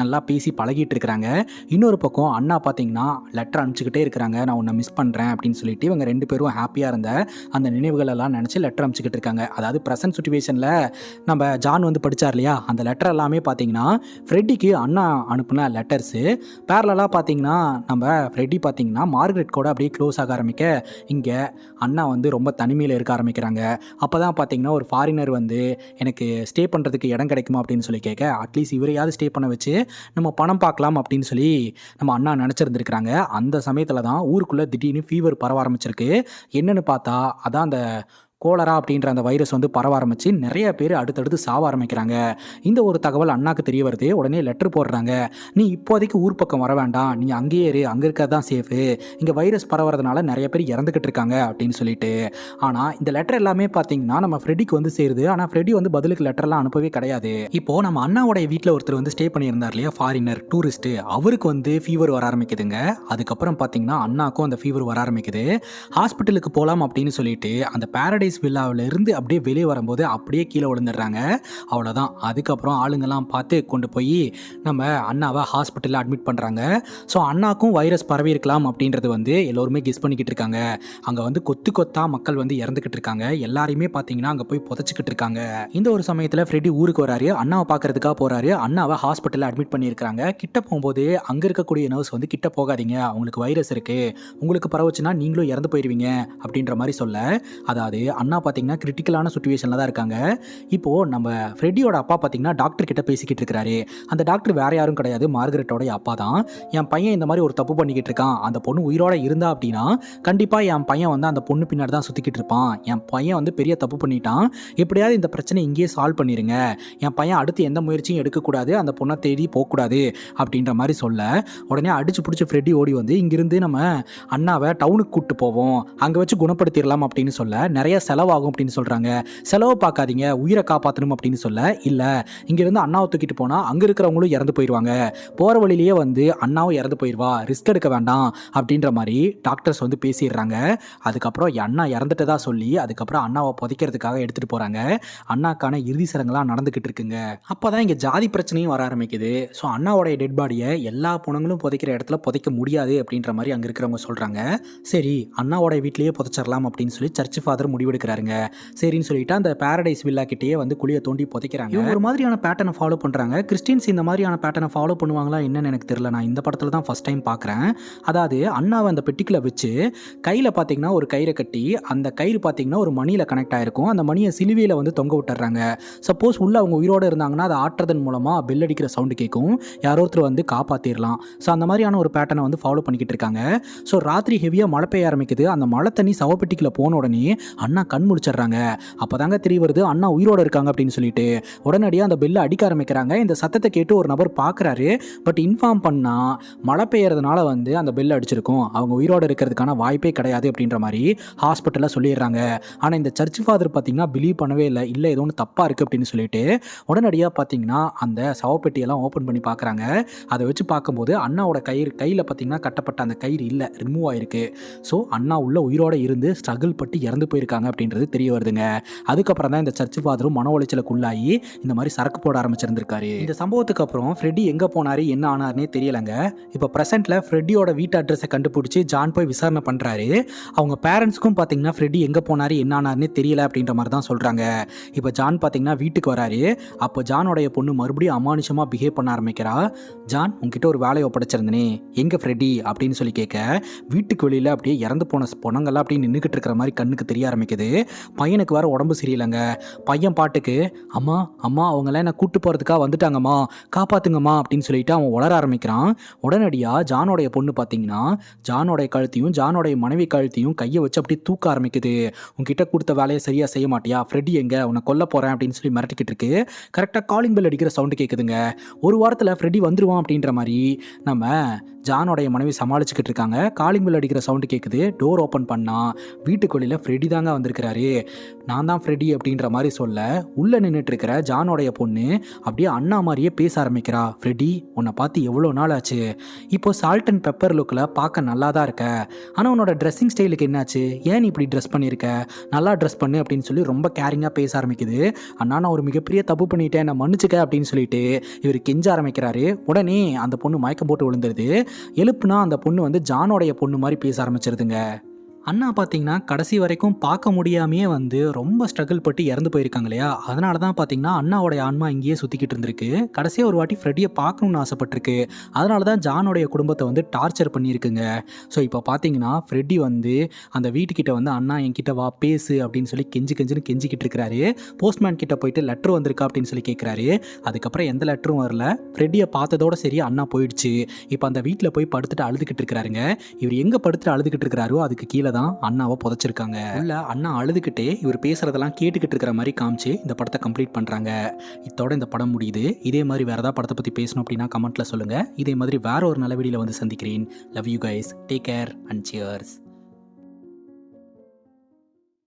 A: நல்லா பேசி பழகிட்டு இருக்கிறாங்க. இன்னொரு பக்கம் அண்ணா பார்த்தீங்கன்னா லெட்டர் அனுப்பிச்சிக்கிட்டே இருக்கிறாங்க, நான் உன்னை மிஸ் பண்ணுறேன் அப்படின்னு சொல்லிட்டு. இவங்க ரெண்டு பேரும் ஹாப்பியாக இருந்த அந்த நினைவுகள் எல்லாம் நினச்சி லெட்டர் அனுப்பிச்சிக்கிட்டு இருக்காங்க. அதாவது ப்ரெசன்ட் சுச்சுவேஷனில் நம்ம ஜான் வந்து படித்தார் இல்லையா, அந்த லெட்டர் எல்லாமே பார்த்தீங்கன்னா ஃப்ரெட்டிக்கு அண்ணா அனுப்புன லெட்டர்ஸு. பேரலாக பார்த்தீங்கன்னா நம்ம ஃப்ரெட்டி பார்த்தீங்கன்னா மார்கரெட் கூட அப்படியே க்ளோஸ் ஆக ஆரம்பிக்க இங்கே அண்ணா வந்து ரொம்ப தனிமையில் இருக்க ஆரம்பிக்கிறாங்க. அப்போ தான் பார்த்தீங்கன்னா ஒரு ஃபாரினர் வந்து எனக்கு ஸ்டே பண்ணுறதுக்கு இடம் கிடைக்குமா அப்படின்னு சொல்லி கேட்க, அட்லீஸ்ட் இவரையாவது ஸ்டே பண்ண வச்சு நம்ம பணம் பார்க்கலாம் அப்படின்னு சொல்லி நம்ம அண்ணா நினச்சிருந்துருக்குறாங்க. அந்த சமயத்தில் தான் ஊருக்குள்ளே திடீர்னு ஃபீவர் பரவ ஆரம்பிச்சிருக்கு. என்னென்னு பார்த்தா அதான் அந்த கோலரா அப்படின்ற அந்த வைரஸ் வந்து பரவ ஆரம்பிச்சு நிறைய பேர் அடுத்தடுத்து சாவ ஆரம்பிக்கிறாங்க. இந்த ஒரு தகவல் அண்ணாக்கு தெரிய வருது. உடனே லெட்டர் போடுறாங்க, நீ இப்போதைக்கு ஊர் பக்கம் வர வேண்டாம், நீ அங்கேயே இரு, அங்கே இருக்கிறது தான் சேஃபு, இங்கே வைரஸ் பரவுறதுனால நிறைய பேர் இறந்துக்கிட்டு இருக்காங்க அப்படின்னு சொல்லிட்டு. ஆனால் இந்த லெட்டர் எல்லாமே பார்த்தீங்கன்னா நம்ம ஃப்ரெட்டிக்கு வந்து சேருது. ஆனால் ஃப்ரெட்டி வந்து பதிலுக்கு லெட்டர்லாம் அனுப்பவே கிடையாது. இப்போது நம்ம அண்ணாவோடைய வீட்டில் ஒருத்தர் வந்து ஸ்டே பண்ணியிருந்தார் இல்லையா, ஃபாரினர் டூரிஸ்ட்டு, அவருக்கு வந்து ஃபீவர் வர ஆரம்பிக்குதுங்க. அதுக்கப்புறம் பார்த்தீங்கன்னா அண்ணாக்கும் அந்த ஃபீவர் வர ஆரம்பிக்குது. ஹாஸ்பிட்டலுக்கு போகலாம் அப்படின்னு சொல்லிட்டு அந்த பேரடைஸ் வில்லாவில் இருந்து அப்படியே வெளியே வரும்போது அப்படியே கீழே விழுந்துடுறாங்க. அவ்வளோதான். அதுக்கப்புறம் ஆளுங்கெல்லாம் பார்த்து கொண்டு போய் நம்ம அண்ணாவை ஹாஸ்பிட்டலில் அட்மிட் பண்ணுறாங்க. ஸோ அண்ணாக்கும் வைரஸ் பரவி இருக்கலாம் அப்படின்றது வந்து எல்லோருமே கெஸ் பண்ணிக்கிட்டு இருக்காங்க. அங்கே வந்து கொத்து கொத்தா மக்கள் வந்து இறந்துக்கிட்டு இருக்காங்க. எல்லாரையுமே பார்த்தீங்கன்னா அங்கே போய் புதைச்சிக்கிட்டு இருக்காங்க. இந்த ஒரு சமயத்தில் ஃப்ரெட்டி ஊருக்கு வராரு, அண்ணாவை பார்க்கறதுக்காக போகிறாரு. அண்ணாவை ஹாஸ்பிட்டலில் அட்மிட் பண்ணியிருக்காங்க. கிட்ட போகும்போது அங்கே இருக்கக்கூடிய நர்ஸ் வந்து கிட்ட போகாதீங்க, அவங்களுக்கு வைரஸ் இருக்குது, உங்களுக்கு பரவுச்சுன்னா நீங்களும் இறந்து போயிடுவீங்க அப்படின்ற மாதிரி சொல்ல, அதாவது அண்ணா பார்த்தீங்கன்னா கிரிட்டிக்கலான சுச்சுவேஷனில் தான் இருக்காங்க. இப்போது நம்ம ஃப்ரெட்டியோட அப்பா பார்த்தீங்கன்னா டாக்டர் கிட்ட பேசிக்கிட்டு இருக்கிறாரு. அந்த டாக்டர் வேறு யாரும் கிடையாது, மார்கரெட்டோட அப்பா தான். என் பையன் இந்த மாதிரி ஒரு தப்பு பண்ணிக்கிட்டு இருக்கான், அந்த பொண்ணு உயிரோட இருந்தா அப்படின்னா கண்டிப்பாக என் பையன் வந்து அந்த பொண்ணு பின்னாடி தான் சுற்றிக்கிட்டு இருப்பான், என் பையன் வந்து பெரிய தப்பு பண்ணிட்டான், எப்படியாவது இந்த பிரச்சனை இங்கேயே சால்வ் பண்ணிடுங்க, என் பையன் அடுத்து எந்த முயற்சியும் எடுக்கக்கூடாது, அந்த பொண்ணை தேடி போகக்கூடாது அப்படின்ற மாதிரி சொல்ல, உடனே அடிச்சு பிடிச்சி ஃப்ரெட்டி ஓடி வந்து இங்கிருந்து நம்ம அண்ணாவை டவுனுக்கு கூப்பிட்டு போவோம், அங்கே வச்சு குணப்படுத்திடலாம் அப்படின்னு சொல்ல, நிறைய செலவாகும் அப்படின்னு சொல்கிறாங்க. செலவு பார்க்காதீங்க, உயிரை காப்பாற்றணும் அப்படின்னு சொல்ல, இல்லை இங்கேருந்து அண்ணாவை தூக்கிட்டு போனால் அங்கே இருக்கிறவங்களும் இறந்து போயிடுவாங்க, போகிற வழியிலேயே வந்து அண்ணாவும் இறந்து போயிடுவா, ரிஸ்க் எடுக்க வேண்டாம் அப்படின்ற மாதிரி டாக்டர்ஸ் வந்து பேசிடுறாங்க. அதுக்கப்புறம் அண்ணா இறந்துட்டதா சொல்லி அதுக்கப்புறம் அண்ணாவை புதைக்கிறதுக்காக எடுத்துகிட்டு போகிறாங்க. அண்ணாக்கான இறுதி சடங்குலாம் நடந்துக்கிட்டு இருக்குங்க. அப்போ தான் இங்கே ஜாதி பிரச்சனையும் வர ஆரம்பிக்குது. ஸோ அண்ணாவோடைய டெட் பாடியை எல்லா பொண்ணுங்களும் புதைக்கிற இடத்துல புதைக்க முடியாது அப்படின்ற மாதிரி அங்கே இருக்கிறவங்க சொல்கிறாங்க. சரி அண்ணாவோட வீட்லேயே புதைச்சிடலாம் அப்படின்னு சொல்லி சர்ச் ஃபாதர் முடிவெடுக்கிறாருங்க. சரின்னு சொல்லிட்டு அந்த பேரடைஸ் வில்லா கிட்டேயே வந்து குழியை தோண்டி புதைக்கிறாங்க. இவங்க ஒரு மாதிரியான பேட்டர்னை ஃபாலோ பண்ணுறாங்க. கிறிஸ்டியன்ஸ் இந்த மாதிரியான பேட்டர்னை ஃபாலோ பண்ணுவாங்களா என்னன்னு எனக்கு தெரியல, நான் இந்த படத்தில் தான் ஃபஸ்ட் டைம் பார்க்குறேன். அதாவது அண்ணாவை அந்த பெட்டிக்குள்ள வச்சு கையில் பார்த்தீங்கன்னா ஒரு கயிறை கட்டி அந்த கயிறு பார்த்தீங்கன்னா ஒரு மணியில் கனெக்ட் ஆகிருக்கும். அந்த மணியை சிலுவையில் வந்து தொங்க விட்டுறாங்க. சப்போஸ் உள்ள அவங்க உயிரோடு இருந்தாங்கன்னா அதை ஆட்டுறதன் மூலமாக பெல் அடிக்கிற சவுண்டு கேட்கும், யாரோ ஒருத்தர் வந்து காப்பாற்றிடலாம். ஸோ அந்த மாதிரியான ஒரு பேட்டர்னை வந்து ஃபாலோ பண்ணிக்கிட்டு இருக்காங்க. ஸோ ராத்திரி ஹெவியாக மழை பெய்ய ஆரம்பிக்குது. அந்த மழை தண்ணி சவப்பெட்டிக்குள்ள போன உடனே அண்ணா கண் முடிச்சிடுறாங்க. அப்போ தாங்க தெரிய வருது அண்ணா உயிரோடு இருக்காங்க அப்படின்னு சொல்லிட்டு. உடனடியாக அந்த பெல்லை அடிக்க ஆரம்பிக்கிறாங்க. இந்த சத்தத்தை கேட்டு ஒரு நபர் பார்க்குறாரு. பட் இன்ஃபார்ம் பண்ணால் மழை பெய்யறதுனால வந்து அந்த பெல் அடிச்சிருக்கும், அவங்க உயிரோடு இருக்கிறதுக்கான வாய்ப்பே கிடையாது அப்படின்ற மாதிரி ஹாஸ்பிட்டலில் சொல்லிடுறாங்க. ஆனால் இந்த சர்ச் ஃபாதர் பார்த்தீங்கன்னா பிலீவ் பண்ணவே இல்லை, இல்லை ஏதோ ஒன்று தப்பாக இருக்குது அப்படின்னு சொல்லிட்டு உடனடியாக பார்த்தீங்கன்னா அந்த சவப்பெட்டியெல்லாம் ஓப்பன் பண்ணி பார்க்குறாங்க. அதை வச்சு பார்க்கும்போது அண்ணாவோட கையில் பார்த்தீங்கன்னா கட்டப்பட்ட அந்த கயிறு இல்லை, ரிமூவ் ஆயிருக்கு. ஸோ அண்ணா உள்ள உயிரோடு இருந்து ஸ்ட்ரகிள் பட்டு இறந்து போயிருக்காங்க அப்படின்றது தெரிய வருதுங்க. அதுக்கப்புறம் தான் இந்த சர்ச் ஃபாதரும் மன உளைச்சலுக்குள்ளாகி இந்த மாதிரி சரக்கு போட ஆரம்பிச்சிருந்திருக்காரு. இந்த சம்பவத்துக்கு அப்புறம் ஃப்ரெட்டி எங்கே போனாரு என்ன ஆனார்னே தெரியலங்க. இப்போ ப்ரெசென்ட்டில் ஃப்ரெட்டியோட வீட்டு அட்ரஸை கண்டுபிடிச்சி ஜான் போய் விசாரணை பண்ணுறாரு. அவங்க பேரண்ட்ஸ்க்கும் பார்த்தீங்கன்னா ஃப்ரெட்டி எங்கே போனார் என்ன ஆனார்னே தெரியல அப்படின்ற மாதிரி தான் சொல்கிறாங்க. இப்போ ஜான் பார்த்தீங்கன்னா வீட்டுக்கு வராரு. அப்போ ஜானோடைய பொண்ணு மறுபடியும் அமானுஷமாக பிஹேவ் பண்ண ஆரம்பிக்கிறா. ஜான் உங்ககிட்ட ஒரு வேலையை ஒப்படைச்சிருந்தனே எங்கே ஃப்ரெட்டி அப்படின்னு சொல்லி கேட்க, வீட்டுக்கு வெளியில் அப்படியே இறந்து போன பொணங்கள்லாம் அப்படியே நின்றுக்கிட்டு இருக்கிற மாதிரி கண்ணுக்கு தெரிய ஆரம்பிக்குது. ஆரம்பிச்சிருது. பையனுக்கு வேற உடம்பு சரியில்லைங்க. பையன் பாட்டுக்கு அம்மா அம்மா அவங்களாம் என்னை கூட்டு போகிறதுக்காக வந்துட்டாங்கம்மா, காப்பாத்துங்கம்மா அப்படின்னு சொல்லிட்டு அவன் உளர ஆரம்பிக்கிறான். உடனடியாக ஜானோடைய பொண்ணு பார்த்தீங்கன்னா ஜானோடைய கழுத்தையும் ஜானோடைய மனைவி கழுத்தையும் கையை வச்சு அப்படியே தூக்க ஆரம்பிக்குது. உன்கிட்ட கொடுத்த வேலையை சரியாக செய்ய மாட்டியா, ஃப்ரெடி எங்க, உன்னை கொல்ல போகிறேன் அப்படின்னு சொல்லி மிரட்டிக்கிட்டு இருக்கு. கரெக்டாக காலிங் பெல் அடிக்கிற சவுண்டு கேட்குதுங்க. ஒரு வாரத்தில் ஃப்ரெடி வந்துடுவான் அப்படின்ற மாதிரி நம்ம ஜானோடைய மனைவி சமாளிச்சுக்கிட்டு இருக்காங்க. காலிங் பெல் அடிக்கிற சவுண்டு கேட்குது. டோர் ஓப்பன் பண்ணால் வீட்டுக்கு வெளியில் ஃப்ரெடி தாங்க வந்திருக்கிறாரு. நான் தான் ஃப்ரெடி அப்படின்ற மாதிரி சொல்ல உள்ளே நின்றுட்டு இருக்கிற ஜானோடைய பொண்ணு அப்படியே அண்ணா மாதிரியே பேச ஆரம்பிக்கிறா. ஃப்ரெடி உன்னை பார்த்து எவ்வளோ நாள் ஆச்சு, இப்போ சால்ட் அண்ட் பெப்பர் லுக்கில் பார்க்க நல்லா தான் இருக்க, ஆனால் உன்னோட ட்ரெஸ்ஸிங் ஸ்டைலுக்கு என்னாச்சு, ஏன் நீ இப்படி ட்ரெஸ் பண்ணியிருக்க, நல்லா ட்ரெஸ் பண்ணு அப்படின்னு சொல்லி ரொம்ப கேரிங்காக பேச ஆரம்பிக்குது. அண்ணா நான் ஒரு மிகப்பெரிய தப்பு பண்ணிட்டேன், நான் மன்னிச்சுக்க அப்படின்னு சொல்லிட்டு இவர் கெஞ்ச ஆரம்பிக்கிறாரு. உடனே அந்த பொண்ணு மயக்கம் போட்டு விழுந்துருது. எழுப்புனா அந்த பொண்ணு வந்து ஜானோடைய பொண்ணு மாதிரி பேச ஆரம்பிச்சிருதுங்க. அண்ணா பார்த்தீங்கன்னா கடைசி வரைக்கும் பார்க்க முடியாமையே வந்து ரொம்ப ஸ்ட்ரகிள் பட்டு இறந்து போயிருக்காங்க இல்லையா, அதனால தான் பார்த்தீங்கன்னா அண்ணாவோடைய ஆன்மா இங்கேயே சுற்றிக்கிட்டு இருந்திருக்கு. கடைசியாக ஒரு வாட்டி ஃப்ரெடியை பார்க்கணுன்னு ஆசைப்பட்டிருக்கு. அதனால தான் ஜானோடைய குடும்பத்தை வந்து டார்ச்சர் பண்ணியிருக்குங்க. ஸோ இப்போ பார்த்தீங்கன்னா ஃப்ரெடி வந்து அந்த வீட்டுக்கிட்ட வந்து அண்ணா என்கிட்ட வா பேசு அப்படின்னு சொல்லி கெஞ்சின்னு கெஞ்சிக்கிட்டு இருக்கிறாரு. போஸ்ட்மேன் கிட்ட போயிட்டு லெட்டர் வந்திருக்கா அப்படின்னு சொல்லி கேட்குறாரு. அதுக்கப்புறம் எந்த லெட்டரும் வரல. ஃப்ரெடியை பார்த்ததோட சரி அண்ணா போயிடுச்சு. இப்போ அந்த வீட்டில் போய் படுத்துட்டு அழுதுகிட்டு இருக்கிறாருங்க. இவர் எங்கே படுத்துட்டு அழுதுகிட்டு இருக்கிறாரோ அதுக்கு கீழே தான் அண்ணாவை புதைச்சிருக்காங்க. உள்ள அண்ணா அழுதுகிட்டே இவர் பேசுறதெல்லாம் கேட்டுக்கிட்டு இருக்கிற மாதிரி காமிச்சு இந்த படத்தை கம்ப்ளீட் பண்றாங்க. இதோட இந்த படம் முடியுது. இதே மாதிரி வேற ஏதாவது படத்தை பத்தி பேசணும் அப்படின்னா கமெண்ட்ல சொல்லுங்க. இதே மாதிரி வேற ஒரு நல்ல வீடியோல வந்து சந்திக்கிறேன். Love you guys, take care and cheers.